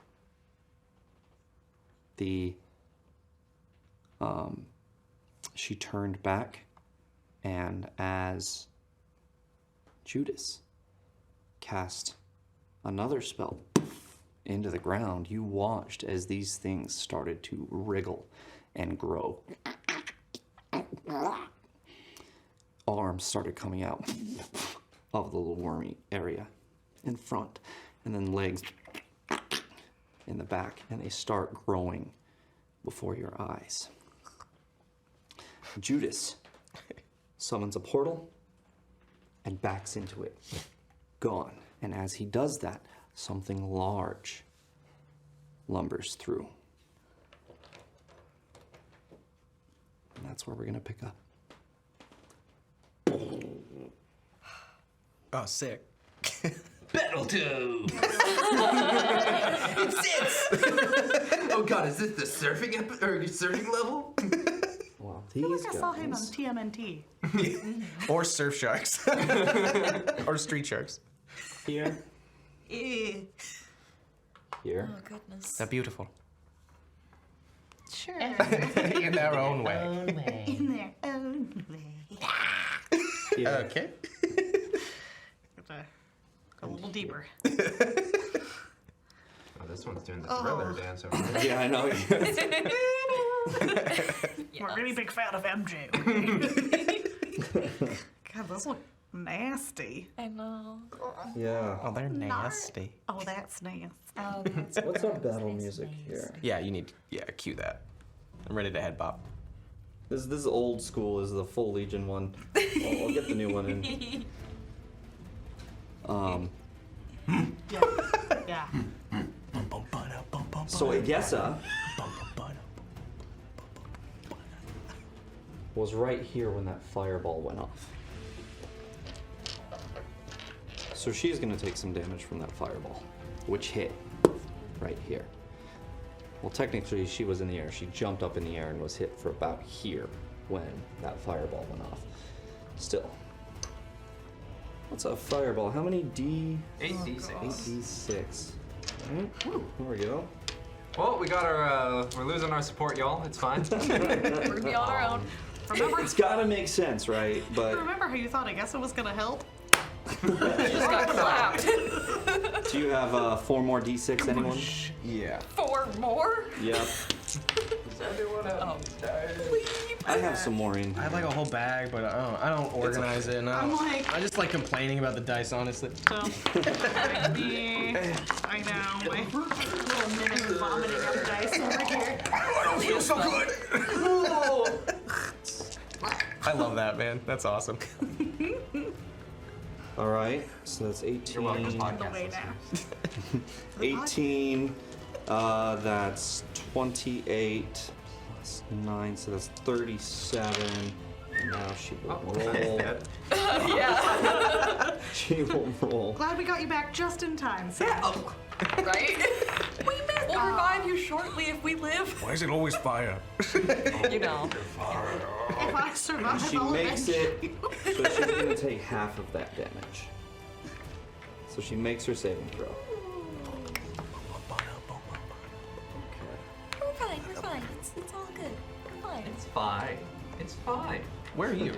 Speaker 1: She turned back, and as Judas cast another spell into the ground, you watched as these things started to wriggle and grow. Arms started coming out of the little wormy area in front, and then legs in the back, and they start growing before your eyes. Judas summons a portal and backs into it. Gone. And as he does that, something large lumbers through. And that's where we're going to pick up.
Speaker 4: Oh, sick.
Speaker 3: Battletoads! Oh god, is this the surfing surfing level?
Speaker 1: Wow,
Speaker 2: I feel
Speaker 1: these
Speaker 2: like I saw him on
Speaker 1: guys.
Speaker 2: TMNT.
Speaker 4: Or surf sharks. Or street sharks.
Speaker 1: Here.
Speaker 2: Eh.
Speaker 1: Here.
Speaker 5: Oh, goodness.
Speaker 4: They're beautiful.
Speaker 2: Sure.
Speaker 4: In their own way.
Speaker 2: In their own way.
Speaker 1: Here.
Speaker 4: Okay.
Speaker 2: A little deeper.
Speaker 3: Oh, this one's doing the thriller dance over there.
Speaker 1: Yeah, I know.
Speaker 2: We're a really big fan of MJ. God, those look nasty.
Speaker 5: I know.
Speaker 1: Yeah.
Speaker 4: Oh, they're nasty.
Speaker 2: Oh, that's nasty.
Speaker 5: Oh,
Speaker 1: What's our battle music here?
Speaker 4: Yeah, you need, cue that. I'm ready to head bop.
Speaker 1: This is old school. This is the full Legion one. I'll get the new one in.
Speaker 2: Yeah.
Speaker 1: So Egessa was right here when that fireball went off. So she's gonna take some damage from that fireball, which hit right here. Well, technically she was in the air. She jumped up in the air and was hit for about here when that fireball went off. Still. What's a fireball? How many D?
Speaker 3: 8d6.
Speaker 1: 8d6. Alright, there we go.
Speaker 3: Well, we got our, we're losing our support, y'all. It's fine.
Speaker 5: We're gonna be on our own.
Speaker 2: Remember,
Speaker 1: It's gotta make sense, right? But
Speaker 2: remember how you thought Egessa was gonna help?
Speaker 5: Just got clapped.
Speaker 1: do you have 4 more D6, anyone?
Speaker 4: Yeah.
Speaker 5: 4 more?
Speaker 1: Yep.
Speaker 5: Oh.
Speaker 1: I have some more in
Speaker 4: I have
Speaker 1: here.
Speaker 4: like a whole bag, but I don't organize it. And
Speaker 2: I'm like-
Speaker 4: I just like complaining about the dice, honestly.
Speaker 2: So, I know. My little mimic vomiting up dice over here.
Speaker 4: I don't feel so good. I love that, man. That's awesome.
Speaker 1: All right, so that's 18.
Speaker 3: You're welcome,
Speaker 2: On the
Speaker 3: podcast
Speaker 2: way now.
Speaker 3: listeners.
Speaker 1: 18. That's 28 plus 9, so that's 37. And now she will roll.
Speaker 5: Yeah.
Speaker 1: She will roll.
Speaker 2: Glad we got you back just in time, Sam.
Speaker 5: Right?
Speaker 2: We missed
Speaker 5: We'll revive you shortly if we live.
Speaker 4: Why is it always fire?
Speaker 5: You know.
Speaker 2: If I survive,
Speaker 1: She
Speaker 2: I'll
Speaker 1: makes
Speaker 2: avenge
Speaker 1: it, so she's gonna take half of that damage. So she makes her saving throw.
Speaker 5: We're fine. We're fine. It's all good. We're fine.
Speaker 3: It's fine. It's fine.
Speaker 4: Where are you?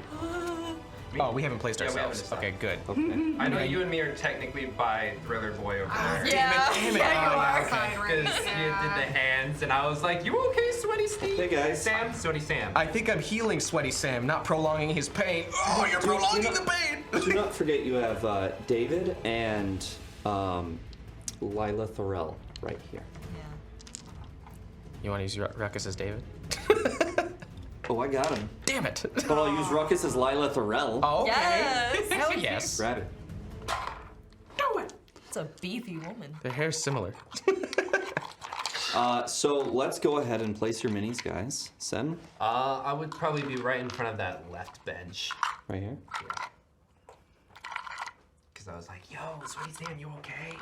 Speaker 4: Oh, we haven't placed
Speaker 3: Yeah, we haven't
Speaker 4: ourselves.
Speaker 3: decided.
Speaker 4: Okay, good.
Speaker 1: Okay.
Speaker 3: I know you and me are technically by Thriller Boy over there.
Speaker 5: Yeah.
Speaker 4: Damn it.
Speaker 5: Yeah, you
Speaker 4: Oh,
Speaker 5: are.
Speaker 2: Fine, right?
Speaker 3: Because you did the hands, and I was like, "You okay, Sweaty Steve?"
Speaker 1: Hey, guys.
Speaker 3: Sam, Sweaty Sam.
Speaker 4: I think I'm healing Sweaty Sam, not prolonging his pain. Oh, you're prolonging the pain!
Speaker 1: Do not forget you have David and Lila Thorell right here.
Speaker 4: You want to use Ruckus as David?
Speaker 1: Oh, I got him.
Speaker 4: Damn it!
Speaker 1: But I'll use Ruckus as Lila Thorell.
Speaker 4: Oh, okay.
Speaker 5: Yes.
Speaker 4: Hell yes.
Speaker 1: Grab it.
Speaker 2: Do it.
Speaker 5: It's a beefy woman.
Speaker 4: Their hair's similar.
Speaker 1: So let's go ahead and place your minis, guys. Sen,
Speaker 3: I would probably be right in front of that left bench.
Speaker 1: right here.
Speaker 3: Because I was like, "Yo, Sweaty Sam, you okay?"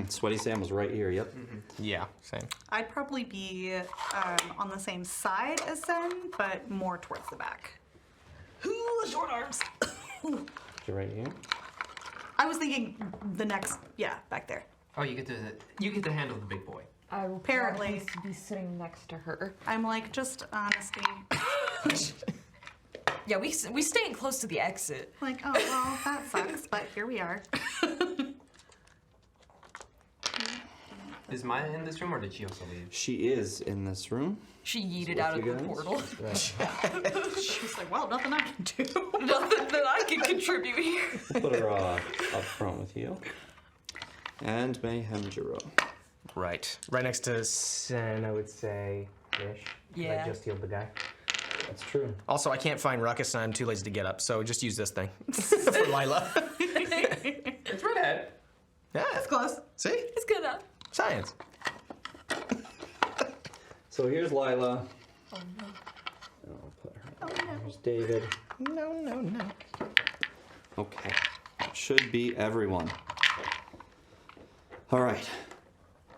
Speaker 1: Sweaty Sam was right here, yep.
Speaker 4: Yeah, same.
Speaker 2: I'd probably be on the same side as Sen, but more towards the back. Ooh, short arms.
Speaker 1: You're right here.
Speaker 2: I was thinking the next, back there.
Speaker 3: Oh, you get to handle the big boy.
Speaker 5: I will
Speaker 2: Apparently.
Speaker 5: to be sitting next to her.
Speaker 2: I'm like, just honesty.
Speaker 5: Yeah, we staying close to the exit.
Speaker 2: Like, oh, well, that sucks, but here we are.
Speaker 3: Is Maya in this room, or did she also leave?
Speaker 1: She is in this room.
Speaker 5: She yeeted
Speaker 1: With
Speaker 5: out of
Speaker 1: you
Speaker 5: the
Speaker 1: guys.
Speaker 5: portal.
Speaker 1: Right.
Speaker 2: She's like, well, nothing I can do.
Speaker 5: Nothing that I can contribute here.
Speaker 1: We'll put her up front with you. And Mayhem Jiro.
Speaker 4: Right. Right next to Sen, I would say. Ish.
Speaker 5: Yeah.
Speaker 4: I just healed the guy.
Speaker 1: That's true.
Speaker 4: Also, I can't find Ruckus and I'm too lazy to get up, so just use this thing for Lila.
Speaker 3: It's redhead.
Speaker 4: Yeah.
Speaker 2: It's close.
Speaker 4: See?
Speaker 5: It's good enough.
Speaker 4: Science.
Speaker 1: So here's Lila.
Speaker 5: Oh no.
Speaker 1: I'll put her. Here's David.
Speaker 4: No, no, no.
Speaker 1: Okay. Should be everyone. All right.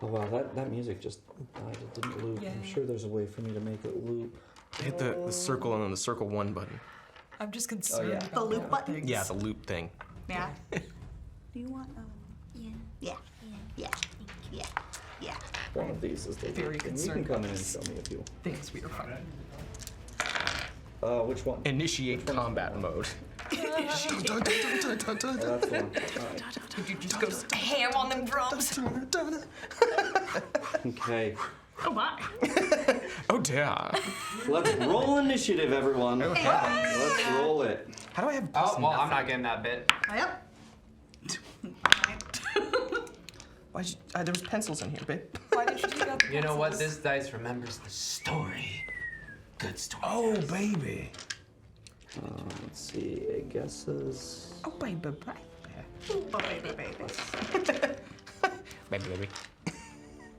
Speaker 1: Oh wow, that music just died. It didn't loop.
Speaker 5: Yeah.
Speaker 1: I'm sure there's a way for me to make it loop.
Speaker 4: Hit the circle and then the circle 1 button.
Speaker 5: I'm just concerned.
Speaker 1: yeah.
Speaker 5: about
Speaker 2: The loop
Speaker 5: other
Speaker 2: button?
Speaker 5: things.
Speaker 4: Yeah, the loop thing.
Speaker 2: Yeah. Do you want, yeah.
Speaker 1: One of these is the
Speaker 5: Very
Speaker 1: loop, and you can
Speaker 5: concerned
Speaker 1: come
Speaker 5: about
Speaker 1: in and
Speaker 5: this.
Speaker 1: show me if you.
Speaker 5: Things we are finding.
Speaker 1: Which one?
Speaker 4: Initiate combat mode.
Speaker 1: Oh, that's the one. All right.
Speaker 5: Did you just go ham on them drums?
Speaker 1: Okay.
Speaker 2: Oh my.
Speaker 4: Oh dear.
Speaker 3: Let's
Speaker 1: Roll initiative, everyone. Let's roll it.
Speaker 4: How do I have
Speaker 3: Oh, well, I'm not getting that bit.
Speaker 2: Yep.
Speaker 4: Why'd you, there was pencils in here, babe.
Speaker 5: Why did you take out the
Speaker 3: You know what?
Speaker 5: pencils?
Speaker 3: This dice remembers the story. Good story.
Speaker 4: Oh, baby.
Speaker 1: Let's see. Guesses.
Speaker 4: Oh, baby, baby.
Speaker 2: Oh, baby.
Speaker 4: Baby, baby.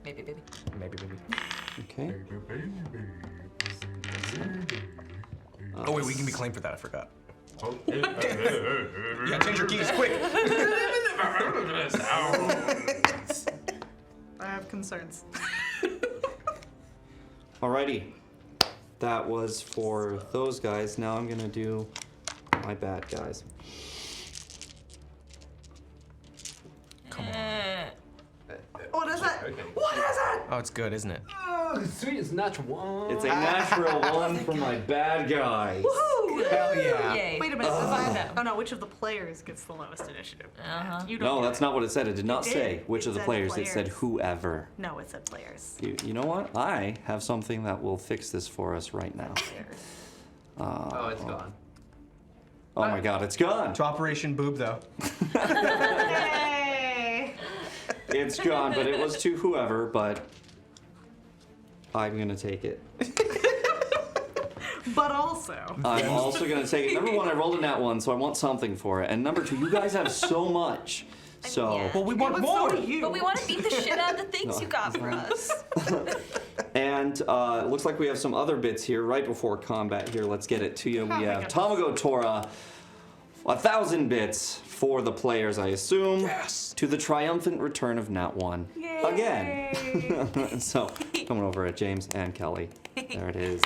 Speaker 5: Maybe, baby.
Speaker 4: Baby, baby.
Speaker 1: Okay.
Speaker 4: Oh, wait, we can be claimed for that. I forgot. Yeah, change your keys, quick.
Speaker 2: I have concerns.
Speaker 1: Alrighty. That was for those guys. Now I'm gonna do my bad guys.
Speaker 2: What is that?
Speaker 3: Okay.
Speaker 2: What is it?
Speaker 4: Oh, it's good, isn't it?
Speaker 3: Oh, sweet is natural one.
Speaker 1: It's a natural one for my bad guys.
Speaker 2: Woohoo!
Speaker 4: Hell yeah.
Speaker 5: Yay.
Speaker 2: Wait a minute.
Speaker 5: Find them.
Speaker 2: Oh no, which of the players gets the lowest initiative?
Speaker 5: Uh-huh.
Speaker 2: You don't
Speaker 1: No,
Speaker 2: get
Speaker 1: that's
Speaker 2: it.
Speaker 1: not what it said. It did not
Speaker 2: It
Speaker 1: say
Speaker 2: did.
Speaker 1: which
Speaker 2: It
Speaker 1: of the
Speaker 2: said
Speaker 1: players. It said
Speaker 2: players.
Speaker 1: whoever.
Speaker 2: No, it said players.
Speaker 1: You know what? I have something that will fix this for us right now.
Speaker 2: Players.
Speaker 3: Oh, it's gone.
Speaker 1: Oh my god, it's gone.
Speaker 4: To Operation Boob, though.
Speaker 2: Hey!
Speaker 1: It's gone, but it was to whoever, but I'm gonna take it.
Speaker 2: But also.
Speaker 1: I'm also gonna take it. Number one, I rolled a nat one, so I want something for it. And number two, you guys have so much. So
Speaker 5: Yeah.
Speaker 4: Well, we want more.
Speaker 2: So do you.
Speaker 5: But we want to beat the shit out of the things you got for us.
Speaker 1: and it looks like we have some other bits here right before combat here. Let's get it to you. We have Tamago Tora 1,000 bits for the players, I assume.
Speaker 4: Yes.
Speaker 1: To the triumphant return of Nat 1.
Speaker 2: Yay.
Speaker 1: Again. So, coming over at James and Kelly. There it is.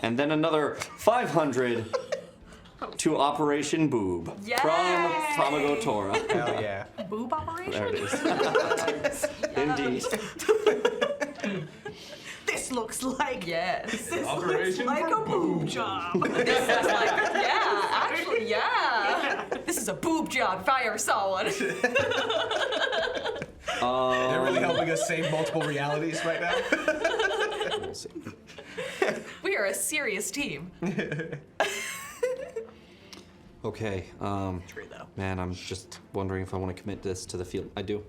Speaker 1: And then another 500 to Operation Boob
Speaker 5: Yay.
Speaker 1: from Tamago Tora.
Speaker 4: Hell yeah.
Speaker 2: Boob operation?
Speaker 1: There it is. Indeed.
Speaker 2: This looks like.
Speaker 5: Yes.
Speaker 2: This
Speaker 3: Operation
Speaker 2: looks like
Speaker 3: for
Speaker 2: a boob job.
Speaker 5: This is like, yeah, actually, yeah. This is a boob job if I ever saw one.
Speaker 4: They're really helping us save multiple realities right now.
Speaker 1: We'll see.
Speaker 5: We are a serious team.
Speaker 1: Okay.
Speaker 2: True though.
Speaker 1: Man, I'm just wondering if I want to commit this to the field. I do.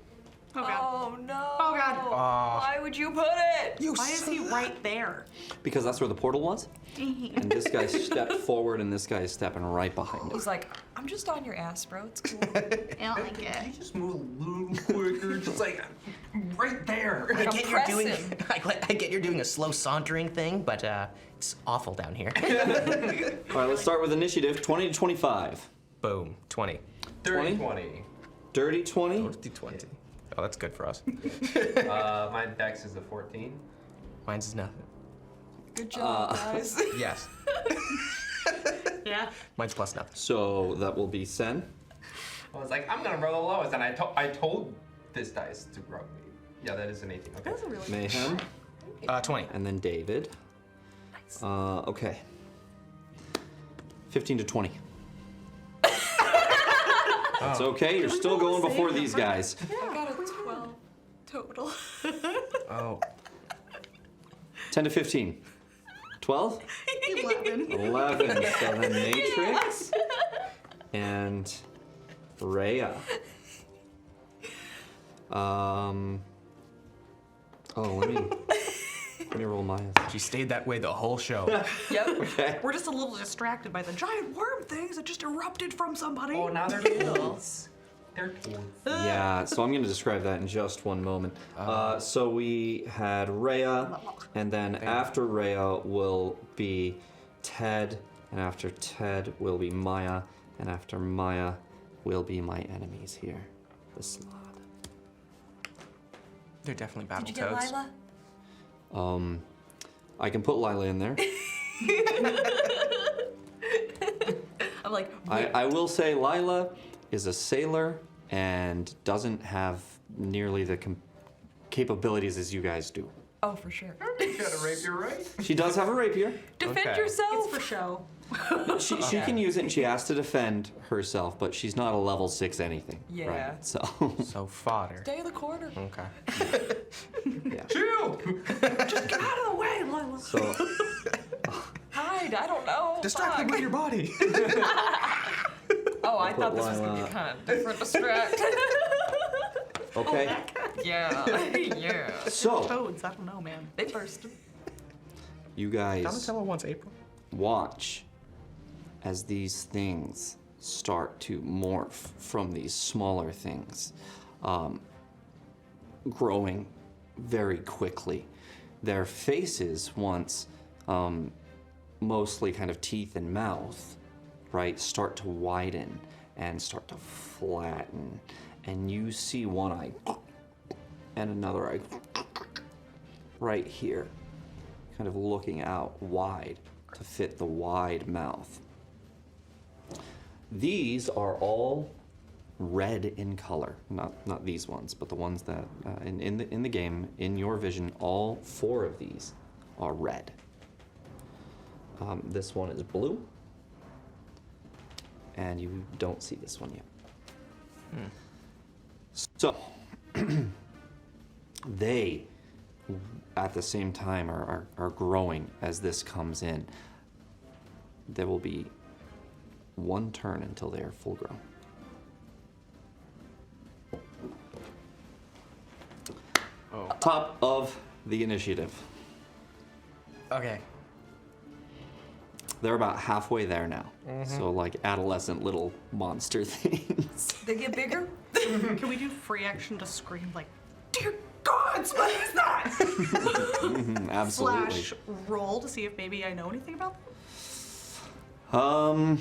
Speaker 2: Oh god.
Speaker 5: Oh no.
Speaker 2: Oh, God.
Speaker 5: Why would you put it?
Speaker 2: Why is he right there?
Speaker 1: Because that's where the portal was. And this guy stepped forward, and this guy is stepping right behind him.
Speaker 5: He's like, I'm just on your ass, bro. It's cool.
Speaker 2: I don't like it.
Speaker 3: Just move a little quicker, just like right there.
Speaker 4: I get you're
Speaker 5: press
Speaker 4: doing.
Speaker 5: him.
Speaker 4: I get you're doing a slow sauntering thing, but it's awful down here.
Speaker 1: All right, let's start with initiative. 20 to 25.
Speaker 4: Boom. 20.
Speaker 3: 30, 20.
Speaker 1: Dirty 20.
Speaker 4: Let's do 20. Oh, that's good for us.
Speaker 3: My dex is a 14.
Speaker 4: Mine's is nothing.
Speaker 5: Good job, guys.
Speaker 4: Yes.
Speaker 2: Yeah.
Speaker 4: Mine's plus nothing.
Speaker 1: So that will be Sen.
Speaker 3: I was like, I'm gonna roll the lowest, and I told this dice to rub me. Yeah, that is an 18. Okay.
Speaker 2: That's a really
Speaker 1: Mayhem.
Speaker 4: 20.
Speaker 1: And then David.
Speaker 5: Nice.
Speaker 1: Okay. 15 to 20. That's okay. You're still going before these guys.
Speaker 5: I got a 12 total.
Speaker 4: Oh.
Speaker 1: 10 to 15. 12?
Speaker 2: 11.
Speaker 1: 11. So then Matrix and Rhea. Let me roll Maya's.
Speaker 4: She stayed that way the whole show.
Speaker 5: Yep.
Speaker 1: Okay.
Speaker 2: We're just a little distracted by the giant worm things that just erupted from somebody.
Speaker 3: Oh, now they're tools. They're tools.
Speaker 1: Yeah, so I'm going to describe that in just one moment. So we had Rhea, and then after Rhea will be Ted, and after Ted will be Maya, and after Maya will be my enemies here, the Slod.
Speaker 4: They're definitely battle
Speaker 5: Did you get
Speaker 4: toads.
Speaker 5: Lila?
Speaker 1: I can put Lila in there.
Speaker 5: I'm like,
Speaker 1: I will say Lila is a sailor and doesn't have nearly the capabilities as you guys do.
Speaker 5: oh, for sure.
Speaker 3: You got a rapier, right?
Speaker 1: She does have a rapier.
Speaker 5: Defend
Speaker 4: Okay.
Speaker 5: yourself.
Speaker 2: It's for show.
Speaker 1: She can use it, and she has to defend herself, but she's not a level 6 anything.
Speaker 5: Yeah.
Speaker 1: Right? So,
Speaker 4: So fodder.
Speaker 5: Stay in the corner.
Speaker 4: Okay.
Speaker 1: yeah.
Speaker 3: Shield!
Speaker 2: Just get out of the way, Lila.
Speaker 1: So,
Speaker 5: Hide. I don't know.
Speaker 4: Distract them
Speaker 5: Fuck.
Speaker 4: with your body.
Speaker 5: Oh, I
Speaker 1: put
Speaker 5: thought this was gonna
Speaker 1: Lila-
Speaker 5: be kind of different distract.
Speaker 1: okay.
Speaker 5: yeah. Yeah.
Speaker 1: So,
Speaker 2: Toads, I don't know, man.
Speaker 5: They bursted.
Speaker 1: you guys
Speaker 4: Donatello wants April.
Speaker 1: watch as these things start to morph from these smaller things, growing very quickly. Their faces, once mostly kind of teeth and mouth, right, start to widen and start to flatten. And you see one eye and another eye right here, kind of looking out wide to fit the wide mouth. These are all red in color, not these ones, but the ones that in the game, in your vision, all 4 of these are red. This one is blue, and you don't see this one yet. So they, at the same time, are growing as this comes in. There will be 1 turn until they are full grown.
Speaker 4: Oh.
Speaker 1: Top of the initiative.
Speaker 4: Okay.
Speaker 1: They're about halfway there now. So like adolescent little monster things.
Speaker 5: They get bigger.
Speaker 2: Can we do free action to scream like, dear gods, what is that?
Speaker 1: Absolutely.
Speaker 2: Slash roll to see if maybe I know anything about them?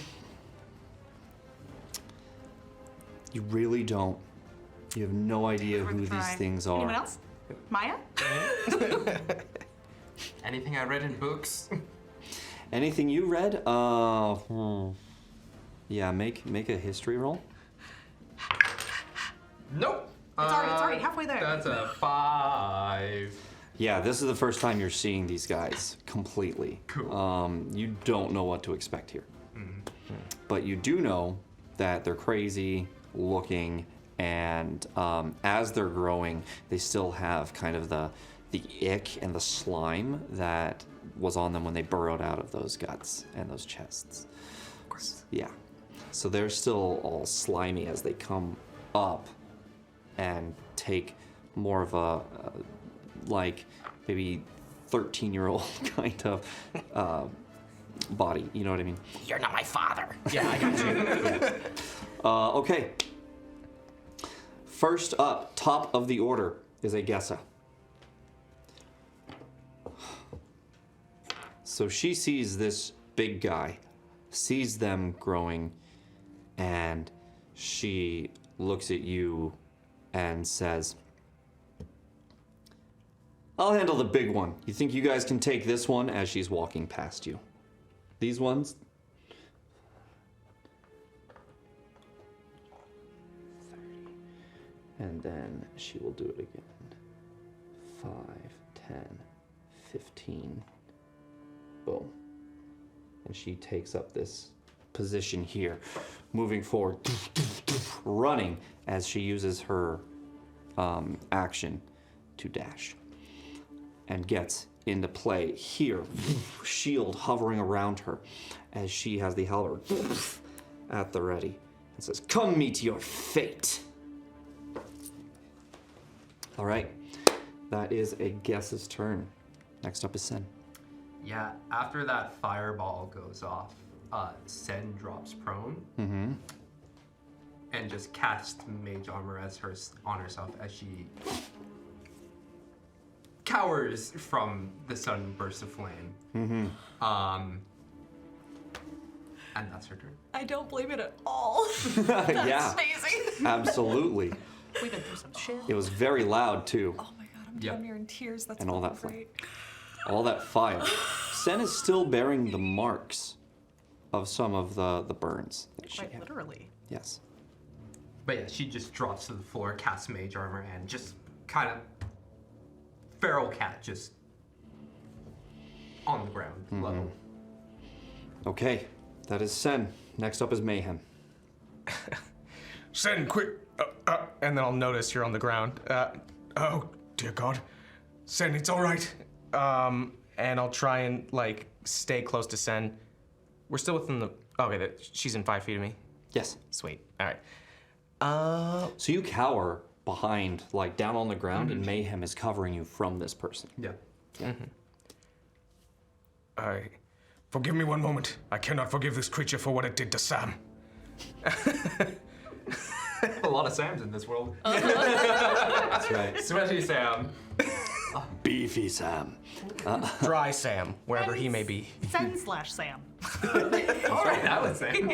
Speaker 1: You really don't. You have no idea who these
Speaker 2: Try.
Speaker 1: things are.
Speaker 2: Anyone else? Maya?
Speaker 3: Anything I read in books?
Speaker 1: Anything you read? Yeah, make a history roll.
Speaker 3: Nope.
Speaker 2: It's already halfway there.
Speaker 3: That's a 5.
Speaker 1: Yeah, this is the first time you're seeing these guys completely.
Speaker 3: Cool.
Speaker 1: You don't know what to expect here. But you do know that they're crazy looking, and as they're growing, they still have kind of the ick and the slime that was on them when they burrowed out of those guts and those chests.
Speaker 2: Of course.
Speaker 1: Yeah. So they're still all slimy as they come up and take more of a, like, maybe 13-year-old kind of body. You know what I mean?
Speaker 4: You're not my father. Yeah, I got you.
Speaker 1: Okay. First up, top of the order, is a Gessa. So she sees this big guy, sees them growing, and she looks at you and says, I'll handle the big one. You think you guys can take this one? As she's walking past you. These ones? 30. And then she will do it again. 5, 10, 15. Boom. And she takes up this position here, moving forward, running as she uses her action to dash, and gets into play here, shield hovering around her as she has the halberd at the ready and says, come meet your fate. All right, that is a Guess's turn. Next up is Sen.
Speaker 3: Yeah, after that fireball goes off, Sen drops prone and just casts mage armor on herself as she cowers from the sudden burst of flame. And that's her turn.
Speaker 5: I don't blame it at all.
Speaker 1: Yeah,
Speaker 5: Amazing.
Speaker 1: absolutely.
Speaker 2: We've been through some shit.
Speaker 1: It was very loud too,
Speaker 5: Oh my god, I'm
Speaker 3: Yep.
Speaker 5: damn near in tears. That's
Speaker 1: And all
Speaker 5: fucking
Speaker 1: that flame.
Speaker 5: great.
Speaker 1: all that fire. Sen is still bearing the marks of some of the burns that she
Speaker 2: Quite
Speaker 1: had.
Speaker 2: literally.
Speaker 1: Yes.
Speaker 3: But yeah, she just drops to the floor, casts mage armor, and just kind of feral cat just on the ground level.
Speaker 1: Okay, that is Sen. Next up is Mayhem.
Speaker 4: Sen, quick. And then I'll notice you're on the ground. Oh, dear God. Sen, it's all right. And I'll try and, like, stay close to Sen. We're still within the... Okay, she's in 5 feet of me.
Speaker 1: Yes.
Speaker 4: Sweet. All right.
Speaker 1: So you cower behind, like down on the ground, and Mayhem is covering you from this person.
Speaker 3: Yeah.
Speaker 4: Forgive me one moment. I cannot forgive this creature for what it did to Sam.
Speaker 3: A lot of Sams in this world.
Speaker 1: That's right.
Speaker 3: Especially Sam.
Speaker 1: Beefy Sam.
Speaker 4: Dry Sam, wherever he may be.
Speaker 2: Sen/Sam.
Speaker 3: All right, that was Sam.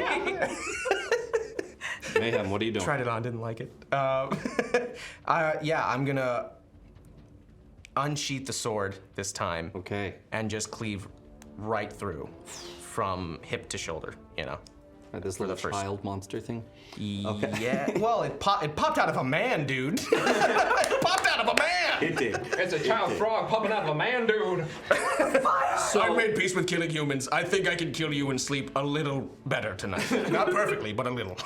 Speaker 1: Mayhem, what are you doing?
Speaker 4: Tried it on, didn't like it. Yeah, I'm gonna unsheath the sword this time.
Speaker 1: Okay.
Speaker 4: And just cleave right through from hip to shoulder, you know.
Speaker 1: This
Speaker 4: For the
Speaker 1: little
Speaker 4: first-
Speaker 1: child monster thing.
Speaker 4: Okay. Yeah. Well, it popped out of a man, dude. It popped out of a man.
Speaker 1: It did.
Speaker 3: It's a child frog popping out of a man, dude.
Speaker 4: I made peace with killing humans. I think I can kill you and sleep a little better tonight. Not perfectly, but a little.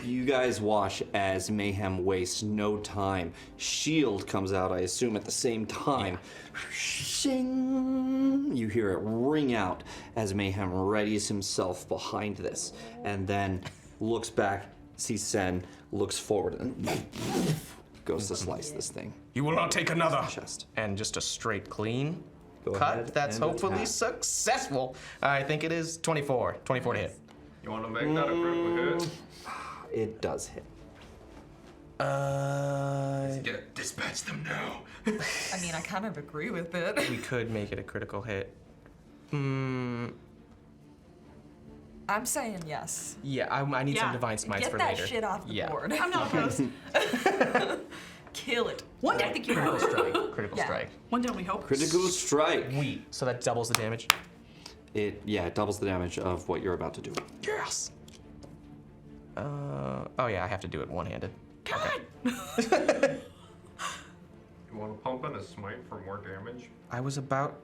Speaker 1: You guys watch as Mayhem wastes no time. Shield comes out, I assume, at the same time. Shing! You hear it ring out as Mayhem readies himself behind this, and then looks back, sees Sen, looks forward, and goes to slice this thing.
Speaker 4: You will not take another.
Speaker 1: Chest.
Speaker 4: And just a straight clean
Speaker 1: Go
Speaker 4: cut.
Speaker 1: ahead
Speaker 4: That's
Speaker 1: and
Speaker 4: hopefully
Speaker 1: attack.
Speaker 4: successful. I think it is 24. 24 to hit.
Speaker 3: You want to make that a critical hit?
Speaker 1: It does hit.
Speaker 3: Dispatch them now.
Speaker 5: I mean, I kind of agree with it.
Speaker 4: We could make it a critical hit.
Speaker 5: I'm saying yes.
Speaker 4: Yeah, I need some
Speaker 2: Yeah.
Speaker 4: divine smites
Speaker 5: Get
Speaker 4: for
Speaker 5: that
Speaker 4: later.
Speaker 5: shit off the
Speaker 4: Yeah.
Speaker 5: board.
Speaker 2: I'm not opposed.
Speaker 5: Kill it.
Speaker 2: One
Speaker 5: I
Speaker 2: day.
Speaker 5: think you're
Speaker 4: Critical
Speaker 5: right.
Speaker 4: strike. Critical
Speaker 5: Yeah.
Speaker 4: strike.
Speaker 2: One day we hope.
Speaker 1: Critical strike.
Speaker 4: So that doubles the damage.
Speaker 1: It doubles the damage of what you're about to do.
Speaker 4: Yes. Oh yeah, I have to do it one-handed.
Speaker 3: You want to pump in a smite for more damage?
Speaker 4: I was about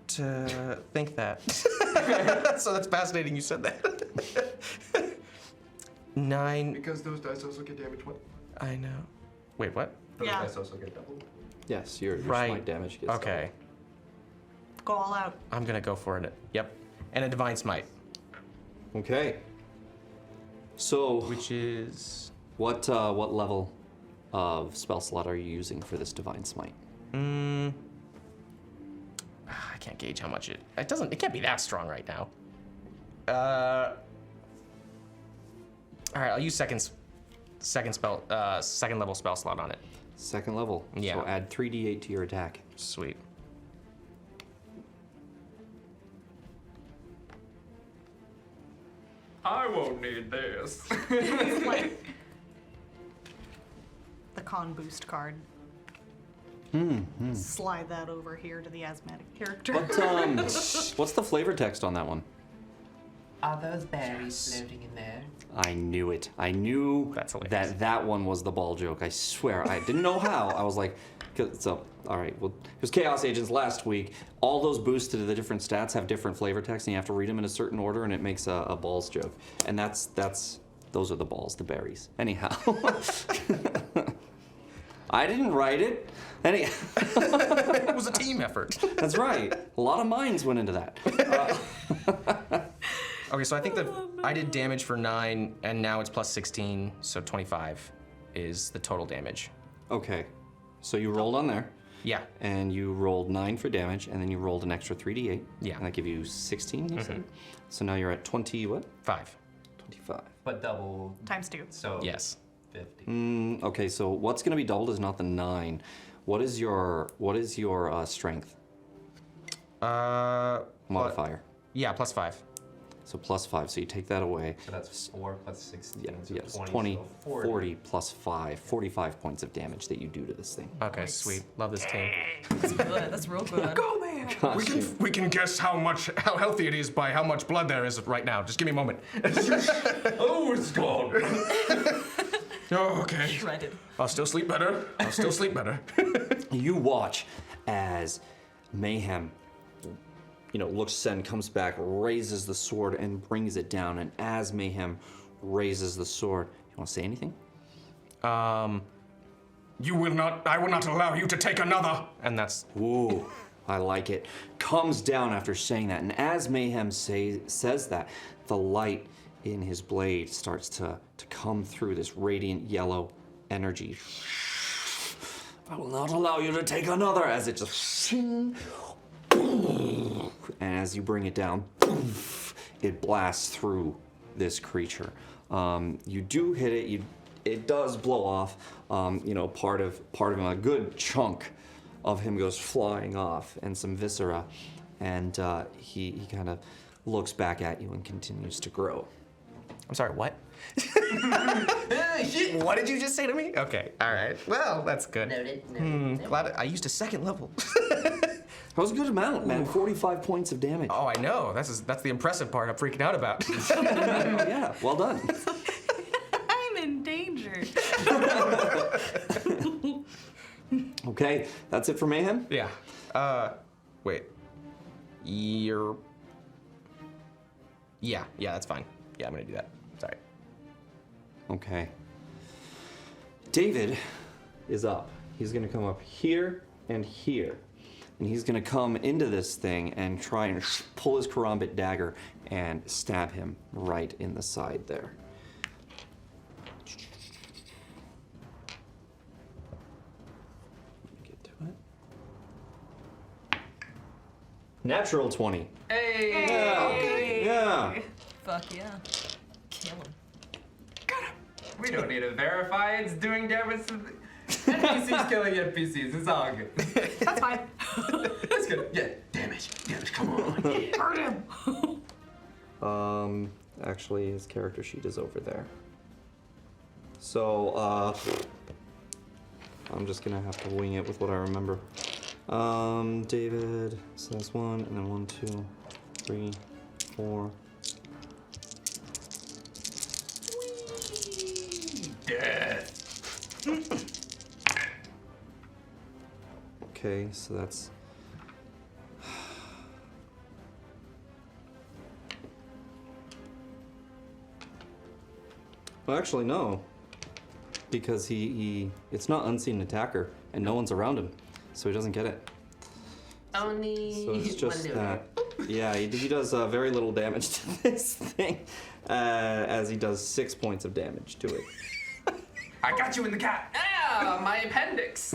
Speaker 4: to think that. So that's fascinating you said that. 9.
Speaker 3: Because those dice also get damage. What?
Speaker 4: I know. Wait, what?
Speaker 3: Those
Speaker 2: Yeah.
Speaker 3: dice also get doubled.
Speaker 1: Yes, your
Speaker 4: Right.
Speaker 1: smite damage gets
Speaker 4: Okay,
Speaker 2: Go all out.
Speaker 4: I'm gonna go for it. Yep. And a divine smite,
Speaker 1: doubled. Okay. So,
Speaker 4: which is
Speaker 1: what level of spell slot are you using for this divine smite?
Speaker 4: I can't gauge how much it can't be that strong right now. All right, I'll use second level spell slot on it.
Speaker 1: Second level.
Speaker 4: Yeah.
Speaker 1: So add 3d8 to your attack.
Speaker 4: Sweet.
Speaker 3: I won't need this.
Speaker 2: It's like the con boost card. Slide that over here to the asthmatic character.
Speaker 1: What's the flavor text on that one?
Speaker 3: Are those berries floating in there?
Speaker 1: I knew it. I knew
Speaker 4: That's hilarious.
Speaker 1: that one was the ball joke. I swear. I didn't know how. I was like, so, all right. Well, it was Chaos Agents last week. All those boosts to the different stats have different flavor text, and you have to read them in a certain order, and it makes a balls joke. And those are the balls, the berries. Anyhow. I didn't write it. Anyhow.
Speaker 4: It was a team effort.
Speaker 1: That's right. A lot of minds went into that.
Speaker 4: Okay, so I think that I did damage for 9, and now it's plus 16, so 25 is the total damage.
Speaker 1: Okay. So you rolled on there,
Speaker 4: Yeah.
Speaker 1: and you rolled 9 for damage, and then you rolled an extra 3d8.
Speaker 4: Yeah.
Speaker 1: And that give you 16, you said? So now you're at 20, what?
Speaker 4: 5.
Speaker 1: 25.
Speaker 3: But double.
Speaker 2: Times 2.
Speaker 3: So
Speaker 4: Yes.
Speaker 3: 50.
Speaker 1: Okay, so what's going to be doubled is not the 9. What is your strength modifier?
Speaker 4: Yeah, plus 5.
Speaker 1: So plus 5. So you take that away.
Speaker 3: So that's 4 plus 16.
Speaker 1: Yeah,
Speaker 3: so
Speaker 1: yes,
Speaker 3: 20.
Speaker 1: 20,
Speaker 3: So
Speaker 1: 40 plus 5, 45 points of damage that you do to this thing.
Speaker 4: Okay, sweet. Love this team.
Speaker 5: That's good. That's real good.
Speaker 2: Go, man!
Speaker 4: We can guess how healthy it is by how much blood there is right now. Just give me a moment.
Speaker 3: Oh, it's gone.
Speaker 4: Oh, okay.
Speaker 5: Shredded.
Speaker 4: I'll still sleep better.
Speaker 1: You watch as Mayhem, looks and comes back, raises the sword, and brings it down. And as Mayhem raises the sword, you want to say anything?
Speaker 4: I will not allow you to take another. And that's
Speaker 1: Ooh, I like it. Comes down after saying that, and as Mayhem says that, the light in his blade starts to come through this radiant yellow energy. I will not allow you to take another, as it just and as you bring it down, it blasts through this creature. You do hit it. It does blow off. Part of him, a good chunk of him goes flying off, and some viscera, and he kind of looks back at you and continues to grow.
Speaker 4: I'm sorry, what? What did you just say to me? Okay, all right. Well, that's good. Glad I used a second level.
Speaker 1: That was a good amount, man. 45 points of damage.
Speaker 4: Oh, I know. That's the impressive part I'm freaking out about.
Speaker 1: Yeah, well done.
Speaker 2: I'm in danger.
Speaker 1: Okay, that's it for Mayhem?
Speaker 4: Yeah. Wait. Yeah, that's fine. Yeah, I'm gonna do that. Sorry.
Speaker 1: Okay. David is up. He's gonna come up here and here. And he's gonna come into this thing and try and pull his karambit dagger and stab him right in the side there. Get to it. Natural 20.
Speaker 3: Hey!
Speaker 1: Yeah.
Speaker 5: Fuck yeah. Kill him.
Speaker 3: We don't need to verify it's doing damage to the NPCs killing NPCs. It's all good.
Speaker 2: That's fine.
Speaker 3: That's good. Yeah, damage. Come on.
Speaker 2: Hurt him.
Speaker 1: actually, his character sheet is over there. So, I'm just gonna have to wing it with what I remember. David, so that's 1, and then 1, 2, 3, 4.
Speaker 3: Death.
Speaker 1: Okay, so that's... Well, actually, no. Because it's not unseen attacker, and no one's around him, so he doesn't get it.
Speaker 3: Only
Speaker 1: So it's just
Speaker 3: one
Speaker 1: that. Yeah, he does very little damage to this thing, as he does 6 points of damage to it.
Speaker 3: I got you in the cat. Ah, my appendix.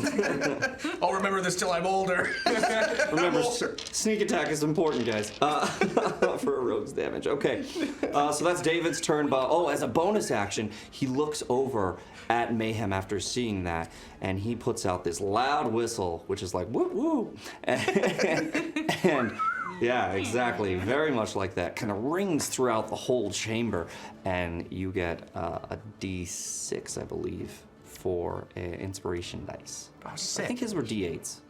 Speaker 4: I'll remember this till I'm older.
Speaker 1: Remember, sneak attack is important, guys, for a rogue's damage. Okay, so that's David's turn, but as a bonus action, he looks over at Mayhem after seeing that, and he puts out this loud whistle, which is like, woo woo, and yeah, exactly, very much like that, kind of rings throughout the whole chamber, and you get a D6, I believe, for an inspiration dice.
Speaker 4: Oh,
Speaker 1: I
Speaker 4: sick.
Speaker 1: think his were D8s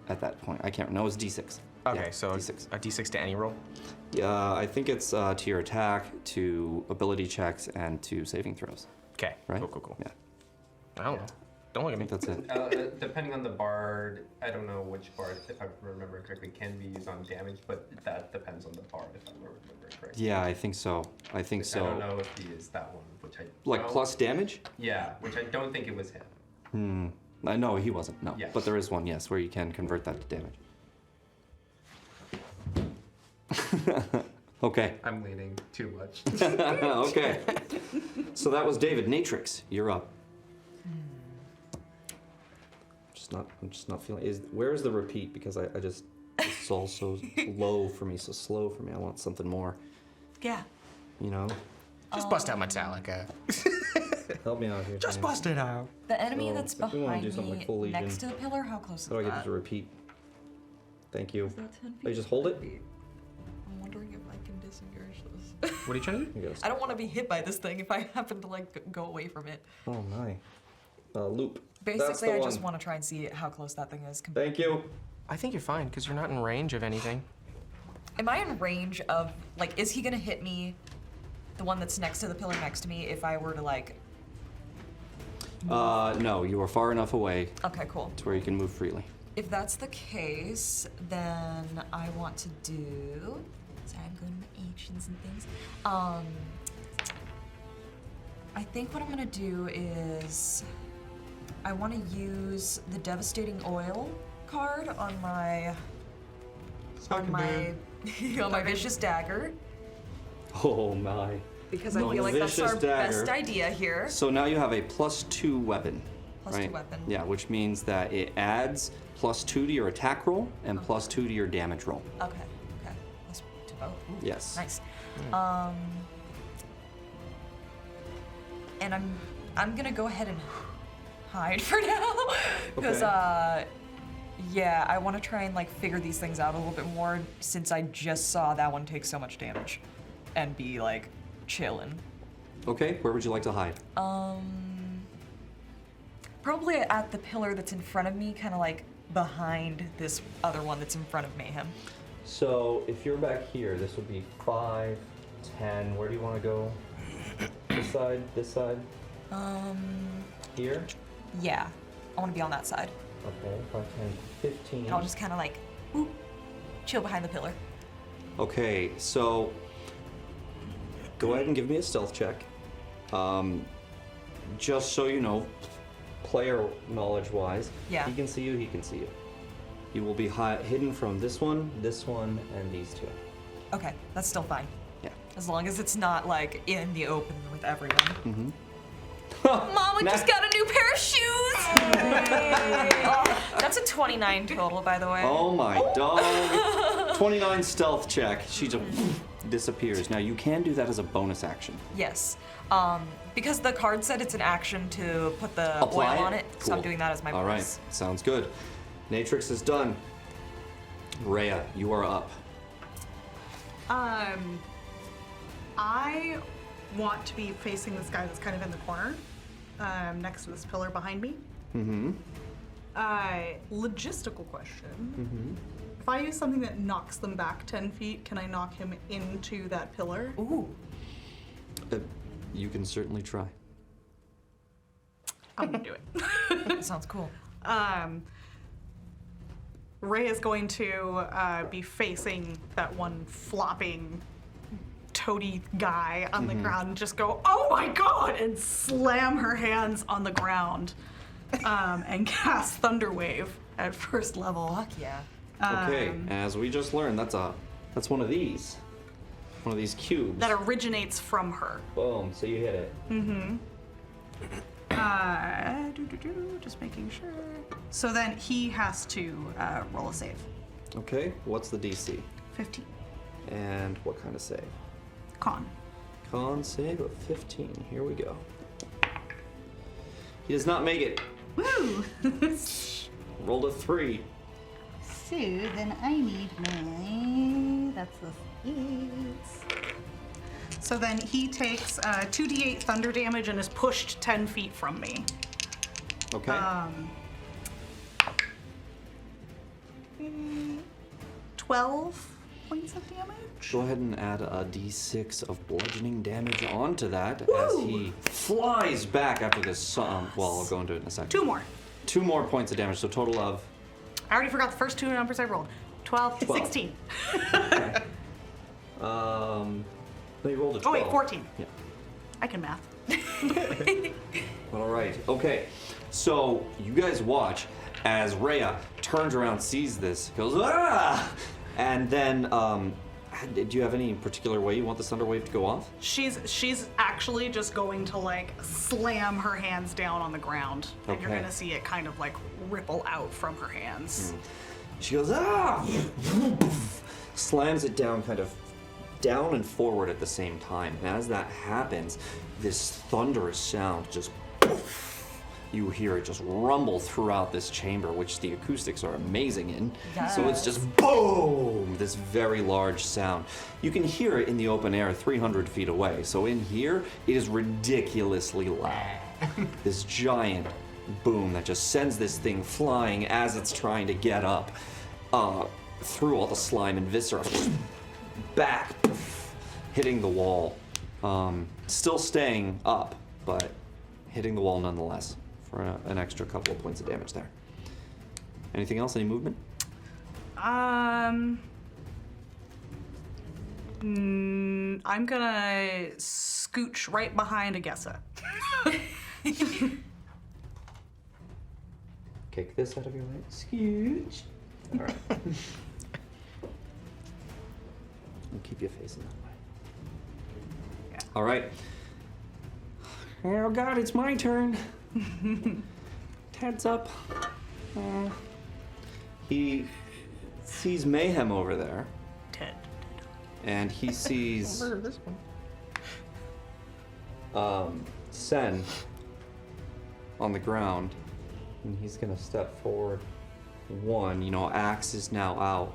Speaker 1: at that point. I can't remember. No, it was D6.
Speaker 4: Okay,
Speaker 1: Yeah,
Speaker 4: so
Speaker 1: D6.
Speaker 4: a D6 to any roll?
Speaker 1: Yeah, I think it's to your attack, to ability checks, and to saving throws.
Speaker 4: Okay,
Speaker 1: Right?
Speaker 4: cool.
Speaker 1: Yeah,
Speaker 4: I don't know. Don't look at
Speaker 1: I
Speaker 4: me.
Speaker 1: think that's it.
Speaker 3: Depending on the bard, I don't know which bard, if I remember correctly, can be used on damage, but that depends on the bard, if I remember correctly.
Speaker 1: Yeah, I think so. I think
Speaker 3: I don't
Speaker 1: so.
Speaker 3: know if he is that one, which I
Speaker 1: Like
Speaker 3: don't-
Speaker 1: plus damage?
Speaker 3: Yeah, which I don't think it was him.
Speaker 1: No, he wasn't. No,
Speaker 3: Yes.
Speaker 1: but there is one. Yes, where you can convert that to damage. Okay.
Speaker 3: I'm leaning too much.
Speaker 1: Okay. So that was David. Natrix, you're up. I'm just not feeling. Where is the repeat? Because I just it's all so low for me, so slow for me. I want something more.
Speaker 2: Yeah.
Speaker 1: You know.
Speaker 4: Just bust out Metallica.
Speaker 1: Help me out here.
Speaker 4: Just
Speaker 1: Tanya.
Speaker 4: bust it out.
Speaker 5: The enemy
Speaker 1: So,
Speaker 5: that's
Speaker 1: if we wanna
Speaker 5: behind
Speaker 1: do something
Speaker 5: me
Speaker 1: like full legion,
Speaker 5: next to the pillar, how close is
Speaker 1: How do I get
Speaker 5: that?
Speaker 1: it to repeat? Thank you.
Speaker 5: Is that 10
Speaker 1: Oh, you
Speaker 5: feet?
Speaker 1: just hold it?
Speaker 5: I'm wondering if I can disengage this.
Speaker 4: What are you trying to do?
Speaker 1: You gotta
Speaker 5: I don't want to be hit by this thing if I happen to like go away from it.
Speaker 1: Oh my. Loop. That's
Speaker 5: Basically,
Speaker 1: the
Speaker 5: I just
Speaker 1: one.
Speaker 5: want to try and see how close that thing is.
Speaker 1: Thank you.
Speaker 4: I think you're fine, because you're not in range of anything.
Speaker 5: Am I in range of, like, is he gonna hit me, the one that's next to the pillar next to me, if I were to, like...
Speaker 1: No, you are far enough away
Speaker 5: Okay, cool.
Speaker 1: to where you can move freely.
Speaker 5: If that's the case, then I want to do... Sorry, I'm going to my actions and things. I think what I'm gonna do is... I want to use the Devastating Oil card on my... on my Vicious Dagger.
Speaker 1: Oh my.
Speaker 5: Because
Speaker 1: No,
Speaker 5: I feel like that's
Speaker 1: Vicious
Speaker 5: our
Speaker 1: Dagger.
Speaker 5: best idea here.
Speaker 1: So now you have a +2 weapon.
Speaker 5: Plus
Speaker 1: right?
Speaker 5: 2 weapon.
Speaker 1: Yeah, which means that it adds +2 to your attack roll and +2 to your damage roll.
Speaker 5: Okay, okay. Let's do both. Ooh,
Speaker 1: Yes.
Speaker 5: nice. And I'm gonna go ahead and hide for now. Because
Speaker 1: Okay.
Speaker 5: yeah, I wanna try and like figure these things out a little bit more since I just saw that one take so much damage. And be like chillin'.
Speaker 1: Okay, where would you like to hide?
Speaker 5: Probably at the pillar that's in front of me, kind of like behind this other one that's in front of Mayhem.
Speaker 1: So if you're back here, this would be 5, 10. Where do you want to go? This side? This side? Here?
Speaker 5: Yeah, I want to be on that side.
Speaker 1: Okay, 5, 10, 15.
Speaker 5: And I'll just kind of like, whoop, chill behind the pillar.
Speaker 1: Okay, so go ahead and give me a stealth check. Just so you know, player knowledge-wise,
Speaker 5: Yeah.
Speaker 1: he can see you, he can see you. You will be hidden from this one, and these two.
Speaker 5: Okay, that's still fine.
Speaker 1: Yeah.
Speaker 5: As long as it's not like in the open with everyone.
Speaker 1: Mm-hmm.
Speaker 5: Mom, we just got a new pair of shoes! Oh, that's a 29 total, by the way.
Speaker 1: Oh my dog. 29 stealth check. She just disappears. Now you can do that as a bonus action.
Speaker 5: Yes. Because the card said it's an action to put the
Speaker 1: Apply
Speaker 5: oil
Speaker 1: it?
Speaker 5: on it, so I'm
Speaker 1: Cool.
Speaker 5: doing that as my
Speaker 1: All right,
Speaker 5: bonus.
Speaker 1: sounds good. Natrix is done. Rhea, you are up.
Speaker 2: I want to be facing this guy that's kind of in the corner, next to this pillar behind me.
Speaker 1: Mm-hmm.
Speaker 2: Logistical question. If I use something that knocks them back 10 feet, can I knock him into that pillar?
Speaker 5: Ooh.
Speaker 1: You can certainly try.
Speaker 2: I'm gonna do it.
Speaker 5: Sounds cool.
Speaker 2: Ray is going to be facing that one flopping toady guy on the ground and just go, oh my god, and slam her hands on the ground and cast Thunder Wave at first level.
Speaker 5: Fuck yeah.
Speaker 1: Okay, as we just learned, that's one of these. One of these cubes.
Speaker 2: That originates from her.
Speaker 1: Boom, so you hit it.
Speaker 2: Just making sure. So then he has to roll a save.
Speaker 1: Okay, what's the DC?
Speaker 2: 15.
Speaker 1: And what kind of save?
Speaker 2: Con.
Speaker 1: Con save of 15. Here we go. He does not make it.
Speaker 2: Woo!
Speaker 1: Rolled a 3.
Speaker 2: So then I need my. That's the 8. So then he takes 2d8 thunder damage and is pushed 10 feet from me.
Speaker 1: Okay.
Speaker 2: 12 points of damage.
Speaker 1: Go ahead and add a d6 of bludgeoning damage onto that as he flies back after this. Well, I'll go into it in a second.
Speaker 2: 2 more.
Speaker 1: 2 more points of damage, so total of.
Speaker 2: I already forgot the first 2 numbers I rolled. 12,
Speaker 1: 12.
Speaker 2: 16.
Speaker 1: Okay. They rolled a 12.
Speaker 2: Oh wait, 14.
Speaker 1: Yeah.
Speaker 2: I can math.
Speaker 1: All right. Okay. So you guys watch as Rhea turns around, sees this, goes ah, and then do you have any particular way you want the thunder wave to go off?
Speaker 2: She's actually just going to like slam her hands down on the ground, and you're
Speaker 1: Okay.
Speaker 2: gonna see it kind of like ripple out from her hands.
Speaker 1: She goes ah, slams it down, kind of down and forward at the same time. And as that happens, this thunderous sound just. You hear it just rumble throughout this chamber, which the acoustics are amazing in. So it's just boom, this very large sound. You can hear it in the open air 300 feet away. So in here, it is ridiculously loud. This giant boom that just sends this thing flying as it's trying to get up through all the slime and viscera, back, hitting the wall. Still staying up, but hitting the wall nonetheless. For an extra couple of points of damage there. Anything else? Any movement?
Speaker 2: I'm gonna scooch right behind Agessa.
Speaker 1: Kick this out of your way. Scooch. All right. And keep you facing that way.
Speaker 2: Yeah.
Speaker 1: All right.
Speaker 6: Oh god, it's my turn. Ted's up.
Speaker 1: He sees Mayhem over there,
Speaker 2: Ted.
Speaker 1: and he sees
Speaker 4: This one.
Speaker 1: Sen on the ground, and he's gonna step forward. Axe is now out,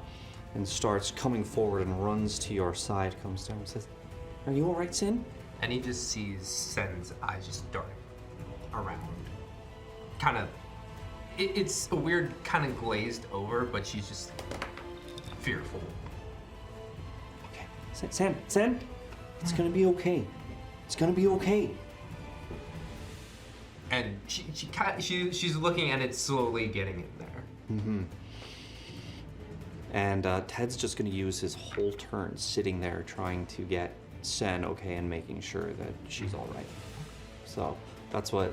Speaker 1: and starts coming forward and runs to your side, comes down and says, "Are you all right, Sen?"
Speaker 3: And he just sees Sen's eyes just darting around. Kind of, it's a weird kind of glazed over, but she's just fearful.
Speaker 1: Okay.
Speaker 6: Sen, it's gonna be okay. It's gonna be okay.
Speaker 3: And she's looking and it's slowly getting in there.
Speaker 1: And Ted's just going to use his whole turn sitting there trying to get Sen okay and making sure that she's all right. So that's what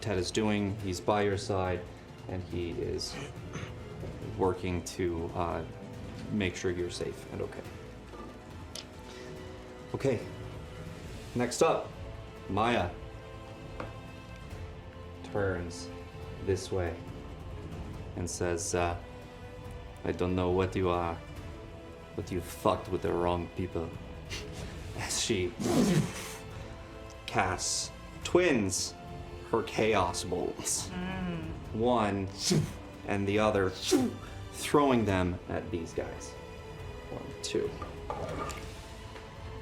Speaker 1: Ted is doing. He's by your side, and he is working to make sure you're safe and okay. Okay. Next up, Maya turns this way and says, I don't know what you are, but you fucked with the wrong people. As she casts twins her chaos bolts. One and the other throwing them at these guys. 1, 2.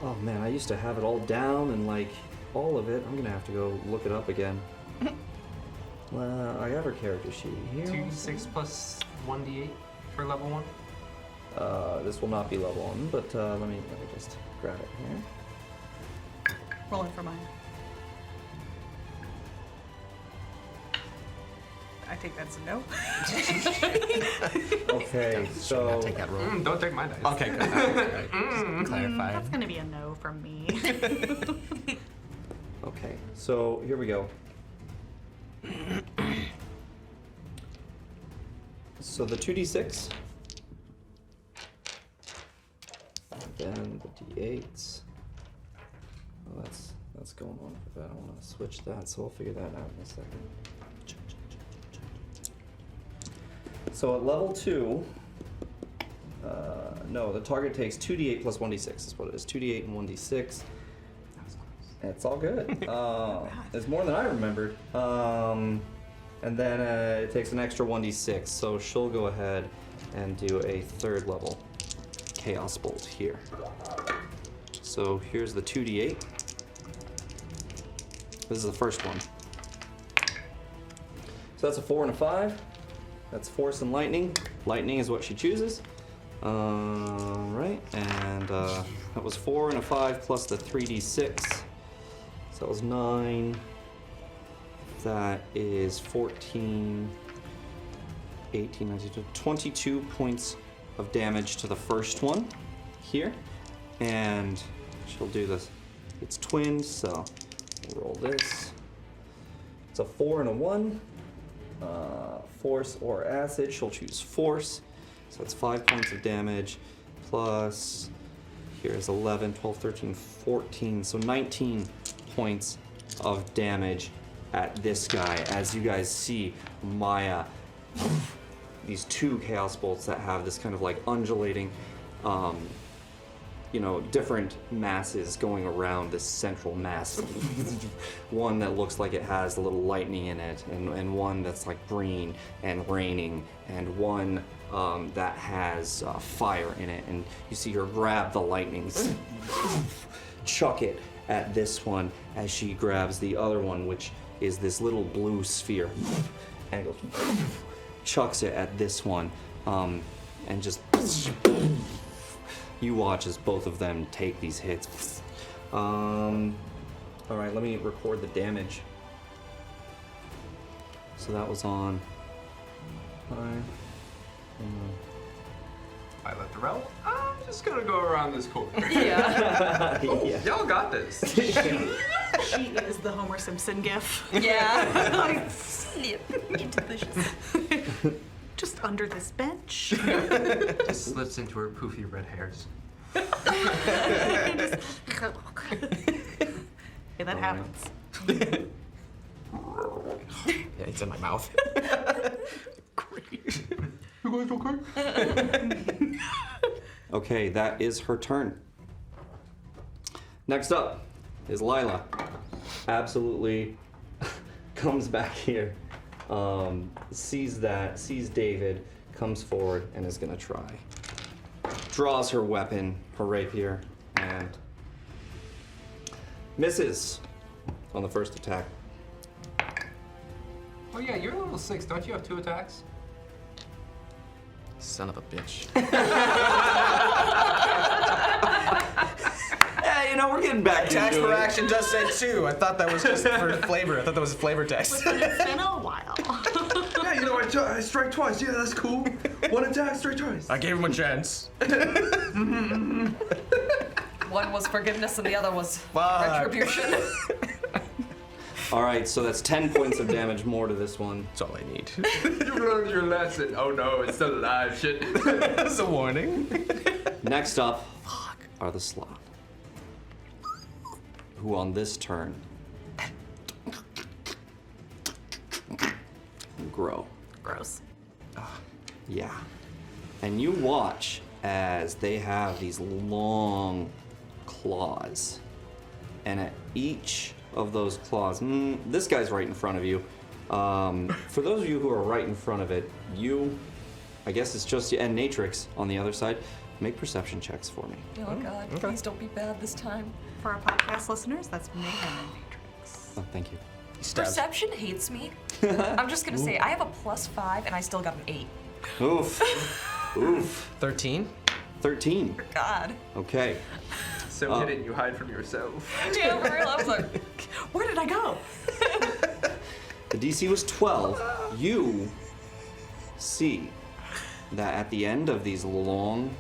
Speaker 1: Oh man, I used to have it all down and like all of it. I'm gonna have to go look it up again. I have her character sheet here.
Speaker 3: 2d6 plus 1d8 for level 1.
Speaker 1: This will not be level 1, but let me just grab it here.
Speaker 2: Rolling for mine. I think that's a no.
Speaker 1: Okay, so
Speaker 4: Take that roll.
Speaker 3: Don't take my dice.
Speaker 4: Okay, good. Right. Just clarify.
Speaker 2: That's gonna be a no from me.
Speaker 1: okay, so here we go. So the 2d6, then the d8s. Oh, that's going on for that. I want to switch that, so I'll figure that out in a second. So at level 2, no, the target takes 2d8 plus 1d6 is what it is. 2d8 and 1d6. It's all good. It's more than I remembered. And then it takes an extra 1d6, so she'll go ahead and do a 3rd level Chaos Bolt here. So here's the 2d8. This is the first one. So that's a 4 and a 5. That's Force and Lightning. Lightning is what she chooses. Right, and that was 4 and a 5 plus the 3d6. So that was 9. That is 14, 18, 19, 22 points of damage to the first one here. And she'll do this. It's twinned, so we'll roll this. It's a 4 and a 1. Force or acid, she'll choose force. So that's 5 points of damage, plus here's 11, 12, 13, 14, so 19 points of damage at this guy. As you guys see, Maya, these 2 Chaos Bolts that have this kind of like undulating, different masses going around this central mass. One that looks like it has a little lightning in it, and one that's like green and raining, and one that has fire in it. And you see her grab the lightning, chuck it at this one as she grabs the other one, which is this little blue sphere, and goes, chucks it at this one, and just you watch as both of them take these hits. All right, let me record the damage. So that was on 5.
Speaker 3: I let the roll. I'm just gonna go around this corner.
Speaker 5: Yeah.
Speaker 1: Yeah.
Speaker 3: Y'all got this.
Speaker 2: She is the Homer Simpson gif.
Speaker 5: Yeah. Slip into the bushes.
Speaker 2: Just under this bench.
Speaker 3: Just slips into her poofy red hairs.
Speaker 2: Hey, that
Speaker 1: All right.
Speaker 2: happens.
Speaker 4: Yeah, it's in my mouth.
Speaker 3: Great. You guys okay?
Speaker 1: Okay, that is her turn. Next up is Lila. Absolutely comes back here, sees David, comes forward, and is gonna try. Draws her weapon, her rapier, and misses on the first attack.
Speaker 3: Oh yeah, you're level 6. Don't you have 2 attacks?
Speaker 4: Son of a bitch.
Speaker 1: Yeah, we're getting back
Speaker 4: Tax
Speaker 1: into
Speaker 4: per
Speaker 1: it.
Speaker 4: action just said 2. I thought that was just for flavor. I thought that was a flavor text.
Speaker 2: It's been a while.
Speaker 3: Yeah, I strike twice. Yeah, that's cool. 1 attack, strike twice.
Speaker 4: I gave him a chance.
Speaker 5: One was forgiveness and the other was
Speaker 4: Fuck.
Speaker 5: retribution.
Speaker 1: All right, so that's 10 points of damage more to this one.
Speaker 4: That's all I need.
Speaker 3: You learned your lesson. Oh no, it's still alive. Shit.
Speaker 4: That's a warning.
Speaker 1: Next up are the Sloth, who on this turn grow.
Speaker 2: Gross.
Speaker 1: Yeah. And you watch as they have these long claws. And at each of those claws, this guy's right in front of you. For those of you who are right in front of it, I guess it's just you and Natrix on the other side, make perception checks for me.
Speaker 5: Oh God, please don't be bad this time.
Speaker 2: For our podcast listeners, that's Mayhem and Matrix.
Speaker 1: Oh, thank you.
Speaker 5: Perception hates me. I'm just gonna say I have a +5 and I still got an 8.
Speaker 1: Oof. Oof.
Speaker 4: 13.
Speaker 1: 13.
Speaker 5: God.
Speaker 1: Okay.
Speaker 3: So hidden, you hide from yourself.
Speaker 5: Yeah, for real. I was like,
Speaker 2: Where did I go?
Speaker 1: The DC was 12. You see that at the end of these long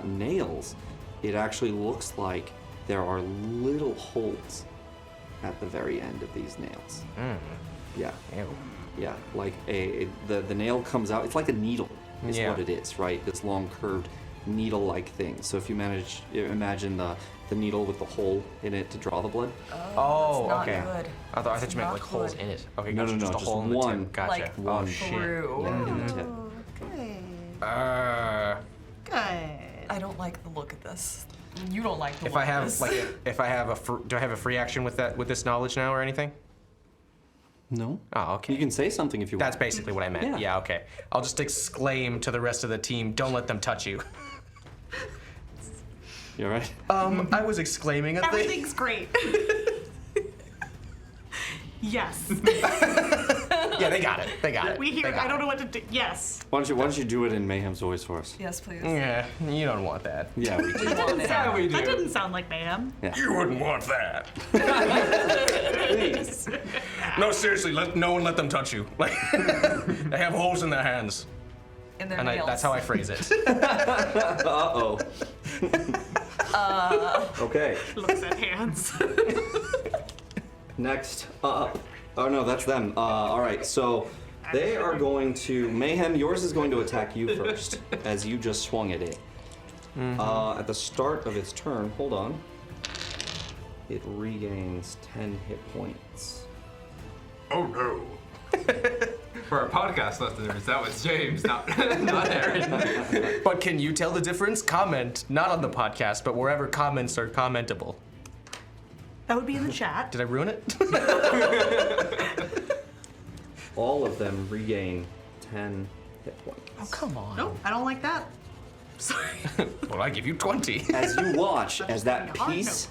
Speaker 1: nails, it actually looks like there are little holes at the very end of these nails. Yeah.
Speaker 4: Ew.
Speaker 1: Yeah, like the nail comes out. It's like a needle, is
Speaker 4: Yeah.
Speaker 1: what it is, right? This long curved needle-like thing. So if you imagine the needle with the hole in it to draw the blood.
Speaker 4: Oh,
Speaker 5: not
Speaker 4: okay.
Speaker 5: good.
Speaker 4: I thought you meant
Speaker 5: Not
Speaker 4: like holes
Speaker 5: good.
Speaker 4: in it. Okay,
Speaker 1: No,
Speaker 4: gotcha.
Speaker 1: no,
Speaker 4: Just
Speaker 1: no,
Speaker 4: a
Speaker 1: just
Speaker 4: hole in the
Speaker 1: one.
Speaker 4: tip. Gotcha.
Speaker 5: Like,
Speaker 4: oh
Speaker 1: one
Speaker 4: shit.
Speaker 5: Through.
Speaker 1: Yeah, in the tip.
Speaker 2: Good.
Speaker 5: I don't like the look of this. You don't like the
Speaker 4: If
Speaker 5: look
Speaker 4: I
Speaker 5: of
Speaker 4: have
Speaker 5: this.
Speaker 4: like, if I have do I have a free action with this knowledge now or anything?
Speaker 1: No.
Speaker 4: Oh, okay.
Speaker 1: You can say something if you
Speaker 4: That's
Speaker 1: want.
Speaker 4: basically what I meant.
Speaker 1: Yeah.
Speaker 4: Yeah, okay. I'll just exclaim to the rest of the team, don't let them touch you.
Speaker 1: You all right?
Speaker 4: I was exclaiming at the...
Speaker 2: Everything's great. Yes.
Speaker 4: Yeah, they got it. They got it.
Speaker 2: We hear.
Speaker 4: They got
Speaker 2: I don't
Speaker 4: it.
Speaker 2: know what to do. Yes.
Speaker 1: Why don't you do it in Mayhem's voice for us?
Speaker 5: Yes, please.
Speaker 4: Yeah, you don't want that.
Speaker 1: Yeah, we do.
Speaker 2: Yeah, we do. That didn't sound like Mayhem.
Speaker 4: You wouldn't want that.
Speaker 1: Please.
Speaker 4: No, seriously, no one let them touch you. Like, they have holes in their hands.
Speaker 5: In their
Speaker 4: And
Speaker 5: nails.
Speaker 4: that's how I phrase it.
Speaker 1: Uh-oh. Okay.
Speaker 2: Looks at hands.
Speaker 1: Next up. Oh no, that's them. All right, so they are going to Mayhem. Yours is going to attack you first, as you just swung at it. At the start of its turn, hold on. It regains 10 hit points.
Speaker 3: Oh no. For our podcast listeners, that was James, not Aaron.
Speaker 4: But can you tell the difference? Comment, not on the podcast, but wherever comments are commentable.
Speaker 2: That would be in the chat.
Speaker 4: Did I ruin it?
Speaker 1: All of them regain 10 hit points.
Speaker 4: Oh, come on.
Speaker 2: Nope, I don't like that. Sorry.
Speaker 4: Well, I give you 20.
Speaker 1: As you watch, as that
Speaker 2: Hard
Speaker 1: piece,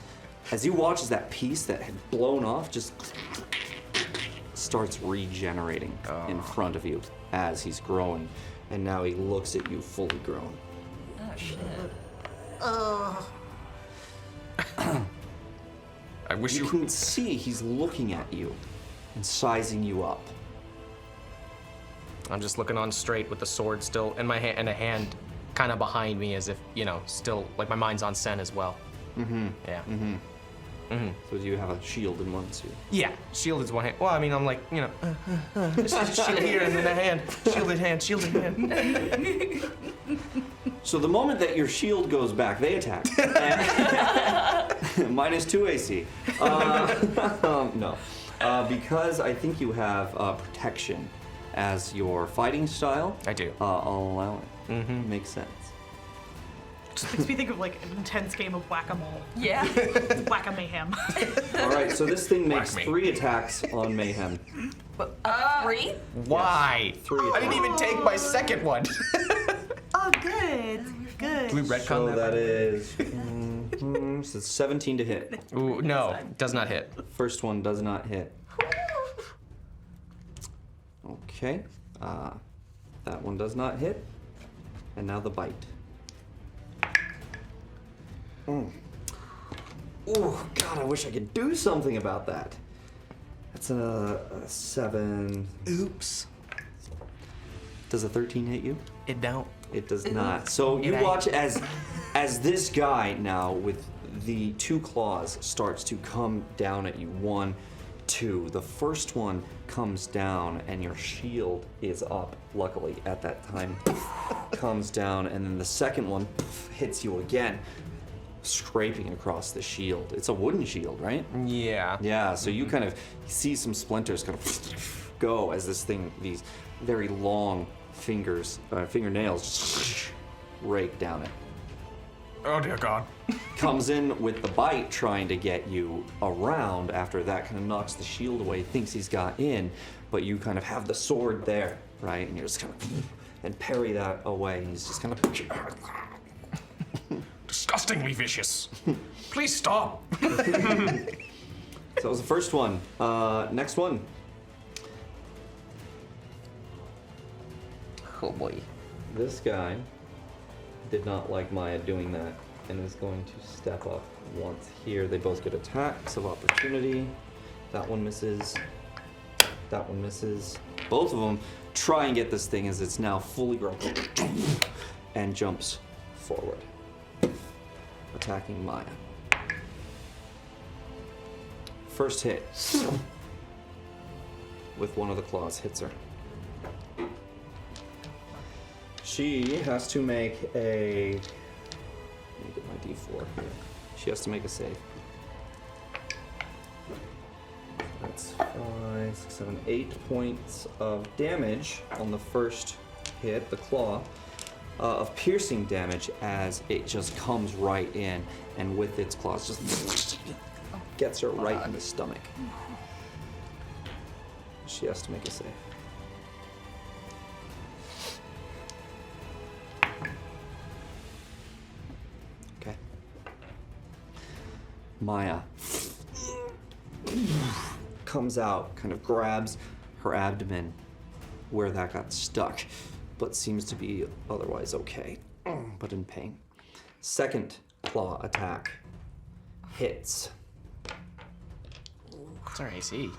Speaker 1: as you watch as that piece that had blown off just starts regenerating in front of you as he's growing, and now he looks at you fully grown.
Speaker 5: Oh shit.
Speaker 4: I wish
Speaker 1: You
Speaker 4: you...
Speaker 1: can see he's looking at you and sizing you up.
Speaker 4: I'm just looking on straight with the sword still in my hand and a hand kind of behind me as if, you know, still, like my mind's on Sen as well. Yeah.
Speaker 1: So you have a shield in one suit.
Speaker 4: Yeah, shield is one hand. Well, I mean, I'm like, you know, this is shield here and then a hand. Shielded hand, shielded hand.
Speaker 1: So the moment that your shield goes back, they attack. -2 AC. No. Because I think you have protection as your fighting style.
Speaker 4: I do.
Speaker 1: I'll allow it. Makes sense.
Speaker 2: Just makes me think of like an intense game of whack-a-mole.
Speaker 5: Yeah.
Speaker 2: Whack-a-mayhem.
Speaker 1: All right, so this thing makes
Speaker 4: me.
Speaker 1: 3 attacks on Mayhem.
Speaker 5: But 3?
Speaker 4: Why?
Speaker 1: 3
Speaker 4: I didn't even take my second one.
Speaker 2: Oh, good. Good.
Speaker 4: Do we retcon
Speaker 1: So
Speaker 4: that?
Speaker 1: that is so it's 17 to hit.
Speaker 4: Ooh, no, does not hit.
Speaker 1: First one does not hit. Okay, that one does not hit. And now the bite. Oh, God, I wish I could do something about that. That's a 7.
Speaker 4: Oops.
Speaker 1: Does a 13 hit you?
Speaker 4: It don't.
Speaker 1: It does not. So you
Speaker 4: ain't.
Speaker 1: watch as this guy now with the 2 claws starts to come down at you. 1, 2. The first one comes down and your shield is up, luckily, at that time. Comes down, and then the second one hits you again, scraping across the shield. It's a wooden shield, right?
Speaker 4: Yeah.
Speaker 1: Yeah, so you kind of see some splinters kind of go as this thing, these very long fingernails rake down it.
Speaker 4: Oh dear God.
Speaker 1: Comes in with the bite, trying to get you around. After that, kind of knocks the shield away, thinks he's got in, but you kind of have the sword there, right? And you're just kind of and parry that away. And he's just kind of
Speaker 4: disgustingly vicious. Please stop.
Speaker 1: So that was the first one. Next one.
Speaker 4: Oh boy.
Speaker 1: This guy did not like Maya doing that and is going to step up once here. They both get attacks of opportunity. That one misses. That one misses. Both of them try and get this thing as it's now fully grown and jumps forward, attacking Maya. First hit with one of the claws hits her. She has to make a. Let me get my D4 here. She has to make a save. That's 5, 6, 7, 8 points of damage on the first hit, the claw, of piercing damage as it just comes right in and with its claws just gets her right in the stomach. She has to make a save. Okay. Maya comes out, kind of grabs her abdomen where that got stuck, but seems to be otherwise okay, but in pain. Second claw attack hits.
Speaker 4: What's our AC?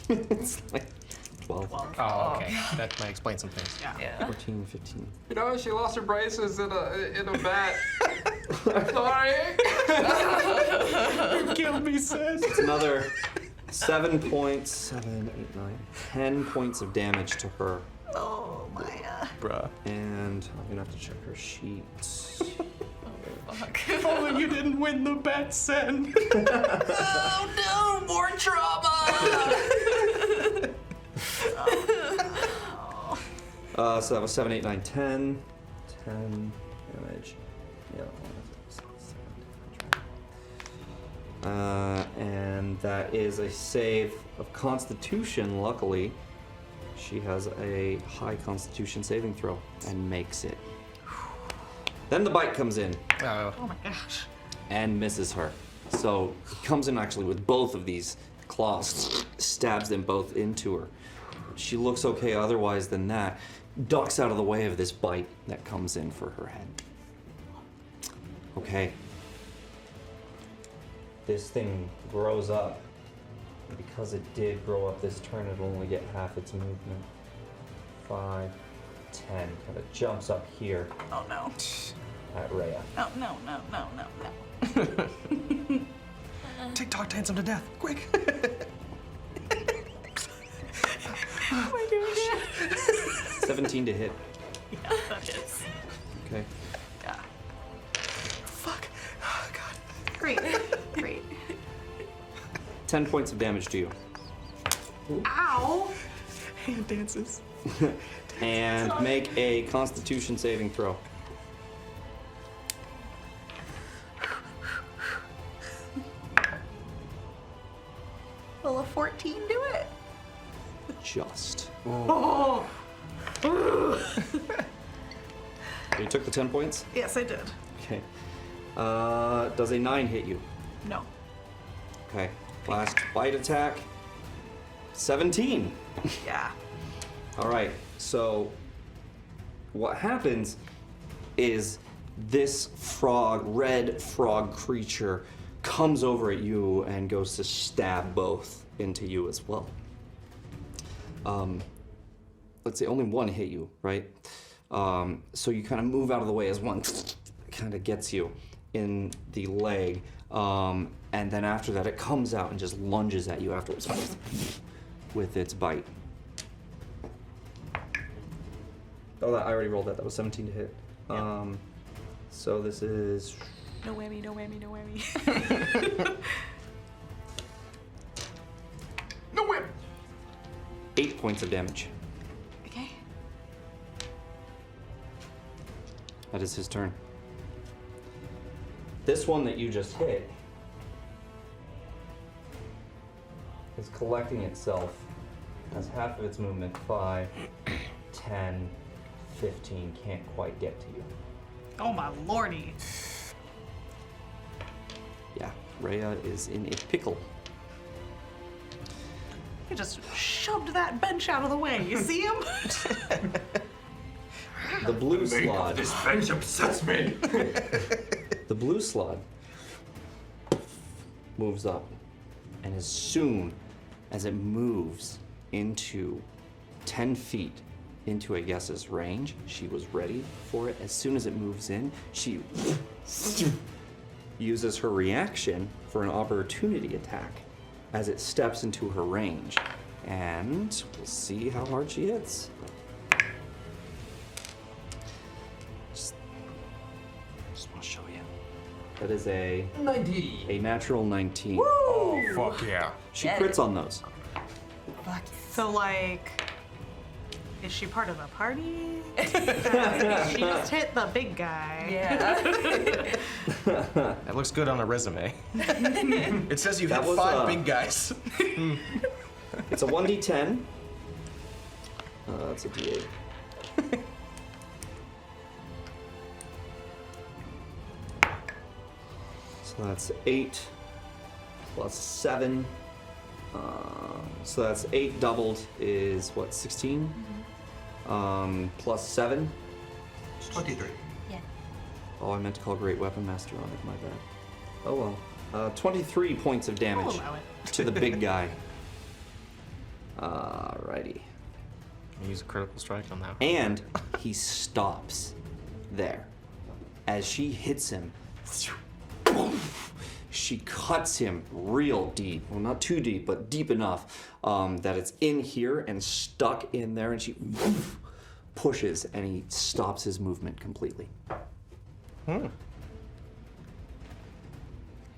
Speaker 1: It's like 12,
Speaker 4: Oh, okay. That might explain some things.
Speaker 5: Yeah.
Speaker 1: 14, 15.
Speaker 3: You know, she lost her braces in a bat. Sorry.
Speaker 4: You killed me, sis.
Speaker 1: It's another 7 points, 7, 8, 9, 10 points of damage to her.
Speaker 2: Oh, Maya.
Speaker 4: Bruh.
Speaker 1: And I'm gonna have to check her sheet.
Speaker 4: If only you didn't win the bet, Sen.
Speaker 5: Oh no, more trauma!
Speaker 1: So that was 7, 8, 9, 10. 10 damage. Yeah. And that is a save of Constitution, luckily. She has a high Constitution saving throw and makes it. Then the bite comes in
Speaker 4: Oh.
Speaker 2: Oh my gosh.
Speaker 1: and misses her. So he comes in actually with both of these claws, stabs them both into her. She looks okay otherwise than that, ducks out of the way of this bite that comes in for her head. Okay. This thing grows up. Because it did grow up this turn, it'll only get half its movement. 5, 10, kind of jumps up here
Speaker 2: Oh no.
Speaker 1: at Rhea.
Speaker 2: Oh no, no, no, no, no.
Speaker 4: TikTok dance him to death, quick.
Speaker 2: What am I doing here?
Speaker 1: 17 to hit.
Speaker 2: Yeah, that is.
Speaker 1: Okay.
Speaker 2: Yeah.
Speaker 4: Fuck. Oh, God.
Speaker 2: Great. Great.
Speaker 1: 10 points of damage to you.
Speaker 2: Ow!
Speaker 4: Hand dances.
Speaker 1: And make a Constitution saving throw.
Speaker 2: Will a 14 do it?
Speaker 1: Just.
Speaker 2: Oh!
Speaker 1: You took the 10 points?
Speaker 2: Yes, I did.
Speaker 1: Okay. Does a 9 hit you?
Speaker 2: No.
Speaker 1: Okay. Last bite attack. 17.
Speaker 2: Yeah.
Speaker 1: All right. So what happens is this frog, red frog creature, comes over at you and goes to stab both into you as well. Let's say only one hit you, right? So you kind of move out of the way as one kind of gets you in the leg. And then after that, it comes out and just lunges at you afterwards with its bite. Oh, I already rolled that. That was 17 to hit.
Speaker 2: Yeah.
Speaker 1: So this is...
Speaker 2: No whammy, no whammy, no whammy.
Speaker 3: No whip.
Speaker 1: 8 points of damage.
Speaker 2: Okay.
Speaker 1: That is his turn. This one that you just hit is collecting itself as half of its movement. 5, 10, 15, can't quite get to you.
Speaker 2: Oh my lordy.
Speaker 1: Rhea is in a pickle.
Speaker 2: He just shoved that bench out of the way. You see him?
Speaker 1: The blue slot.
Speaker 3: This bench upsets me.
Speaker 1: The blue slot moves up, and as soon as it moves into 10 feet into Ayesa's range, she was ready for it. As soon as it moves in, she uses her reaction for an opportunity attack as it steps into her range. And we'll see how hard she hits. Just want to show you. That is a
Speaker 3: 90.
Speaker 1: natural 19.
Speaker 4: Oh, fuck yeah.
Speaker 1: She
Speaker 5: Yeah.
Speaker 1: crits on those.
Speaker 5: Fuck.
Speaker 2: So, like, is she part of a party? She just hit the big guy.
Speaker 5: Yeah.
Speaker 4: That looks good on a resume. It says you
Speaker 1: That
Speaker 4: hit
Speaker 1: was,
Speaker 4: 5 big guys.
Speaker 1: It's a 1d10. That's a d8. So that's 8 plus 7. So that's 8 doubled is what, 16? Plus 7.
Speaker 3: 23.
Speaker 5: Yeah.
Speaker 1: Oh, I meant to call Great Weapon Master on it, my bad. Oh well. 23 points of
Speaker 2: I'll
Speaker 1: damage
Speaker 2: allow it.
Speaker 1: to the big guy. Alrighty.
Speaker 4: Use a critical strike on that.
Speaker 1: And he stops there. As she hits him, she cuts him real deep. Well, not too deep, but deep enough that it's in here and stuck in there, and she pushes, and he stops his movement completely.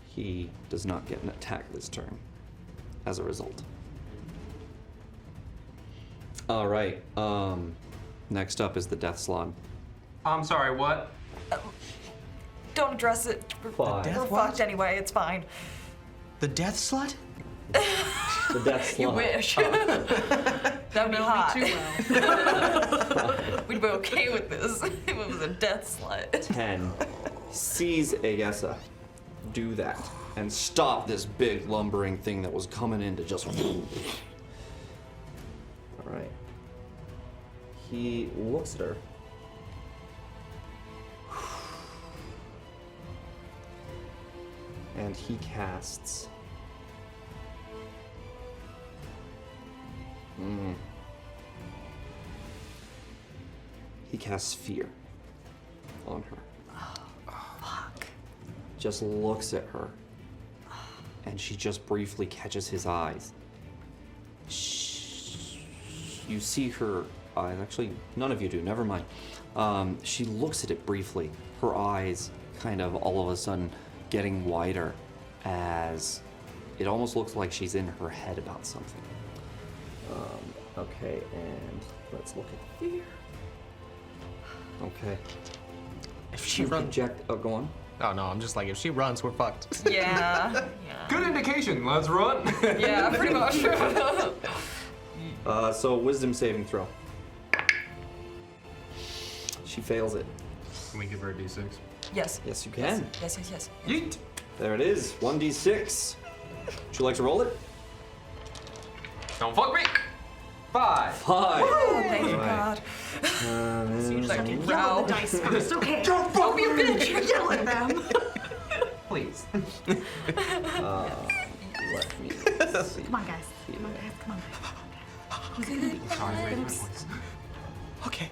Speaker 1: He does not get an attack this turn as a result. All right. Next up is the death slot.
Speaker 3: I'm sorry, what?
Speaker 5: Don't address it.
Speaker 1: Five.
Speaker 5: We're fucked anyway. It's fine.
Speaker 4: The death slut?
Speaker 1: The death slot.
Speaker 5: You wish. That'd be hot.
Speaker 2: Too well.
Speaker 5: We'd be okay with this if it was a death slut.
Speaker 1: 10 sees Ayesa do that and stop this big lumbering thing that was coming in to just. All right. He looks at her. And he casts. He casts fear on her.
Speaker 5: Fuck.
Speaker 1: Just looks at her. And she just briefly catches his eyes. You see her eyes. Actually, none of you do. Never mind. She looks at it briefly. Her eyes kind of all of a sudden getting wider as it almost looks like she's in her head about something. Okay, and let's look at fear. Okay.
Speaker 4: If she runs.
Speaker 1: Project. Oh, go on.
Speaker 4: Oh no, I'm just like, if she runs, we're fucked.
Speaker 5: Yeah. Yeah.
Speaker 3: Good indication. Let's run.
Speaker 5: Yeah, pretty much.
Speaker 1: So wisdom saving throw. She fails it.
Speaker 3: Can we give her a d6?
Speaker 5: Yes.
Speaker 1: Yes, you can.
Speaker 5: Yes, yes, yes.
Speaker 3: Yeet.
Speaker 1: There it is. 1d6. Would you like to roll it?
Speaker 3: Don't fuck me. 5.
Speaker 1: 5.
Speaker 5: Oh, thank you,
Speaker 1: Alright.
Speaker 5: God. Seems like a
Speaker 2: Yell
Speaker 5: row.
Speaker 2: at the dice first, okay?
Speaker 5: Don't be a bitch.
Speaker 2: Yell at them.
Speaker 3: Please.
Speaker 1: Let me see.
Speaker 2: Come on, guys. Come on, guys. Come on.
Speaker 3: Sorry, raise my voice.
Speaker 4: Okay.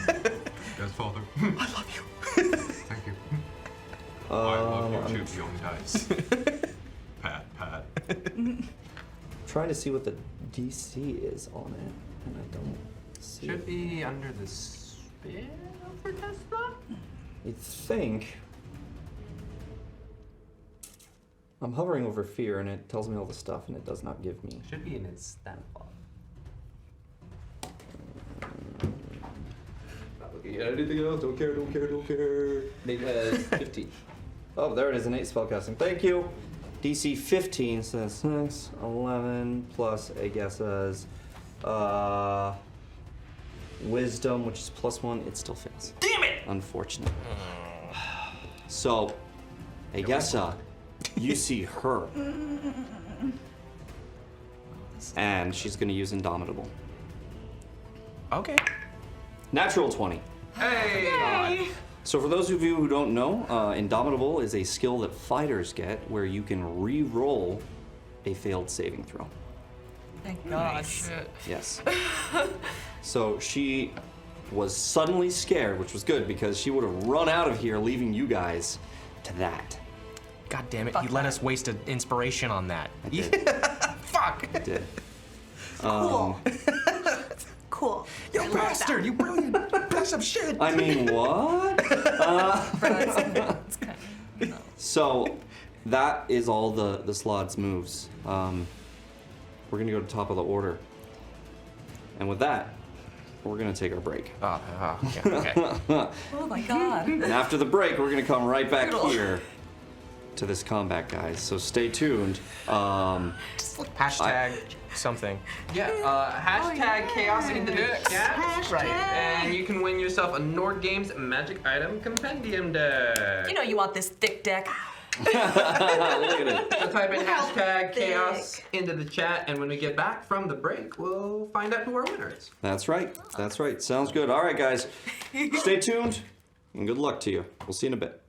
Speaker 3: Yes, Father.
Speaker 4: I love you.
Speaker 3: Thank you. I love you too, young dice. Pat.
Speaker 1: Trying to see what the DC is on it, and I don't see
Speaker 3: Should
Speaker 1: it.
Speaker 3: be under the spell for Tesla.
Speaker 1: You'd think. I'm hovering over fear, and it tells me all the stuff, and it does not give me.
Speaker 3: Should be in its stat block.
Speaker 1: Not looking at anything else. Don't care. Nate has 15. Oh, there it is. Innate spellcasting. Thank you. DC 15 says 6, 11 plus Ayesa's wisdom, which is +1. It still fails.
Speaker 3: Damn it!
Speaker 1: Unfortunate. So, Ayesa you see her. And she's going to use Indomitable.
Speaker 4: Okay.
Speaker 1: Natural 20.
Speaker 3: Hey!
Speaker 1: So for those of you who don't know, Indomitable is a skill that fighters get where you can re-roll a failed saving throw.
Speaker 5: Thank God.
Speaker 1: Yes. So she was suddenly scared, which was good because she would have run out of here, leaving you guys to that.
Speaker 4: God damn it, you let us waste an inspiration on that.
Speaker 1: I did.
Speaker 4: Fuck!
Speaker 1: I did.
Speaker 2: Cool. Cool.
Speaker 4: You bastard! You brilliant piece of shit!
Speaker 1: I mean, what?
Speaker 5: It's kind of, no.
Speaker 1: So that is all the Slod's moves. We're gonna go to top of the order. And with that, we're gonna take our break.
Speaker 4: Okay.
Speaker 5: Oh my God.
Speaker 1: And after the break, we're gonna come right back
Speaker 5: Brutal.
Speaker 1: here to this combat, guys. So stay tuned.
Speaker 4: Hashtag something.
Speaker 3: Yeah, hashtag chaos into the chat.
Speaker 4: Right.
Speaker 3: And you can win yourself a Nord Games Magic Item Compendium deck.
Speaker 5: You know you want this thick deck.
Speaker 1: Look at it.
Speaker 3: So type in hashtag
Speaker 5: Thick.
Speaker 3: chaos into the chat, and when we get back from the break, we'll find out who our winner is.
Speaker 1: That's right. That's right. Sounds good. All right, guys. Stay tuned, and good luck to you. We'll see you in a bit.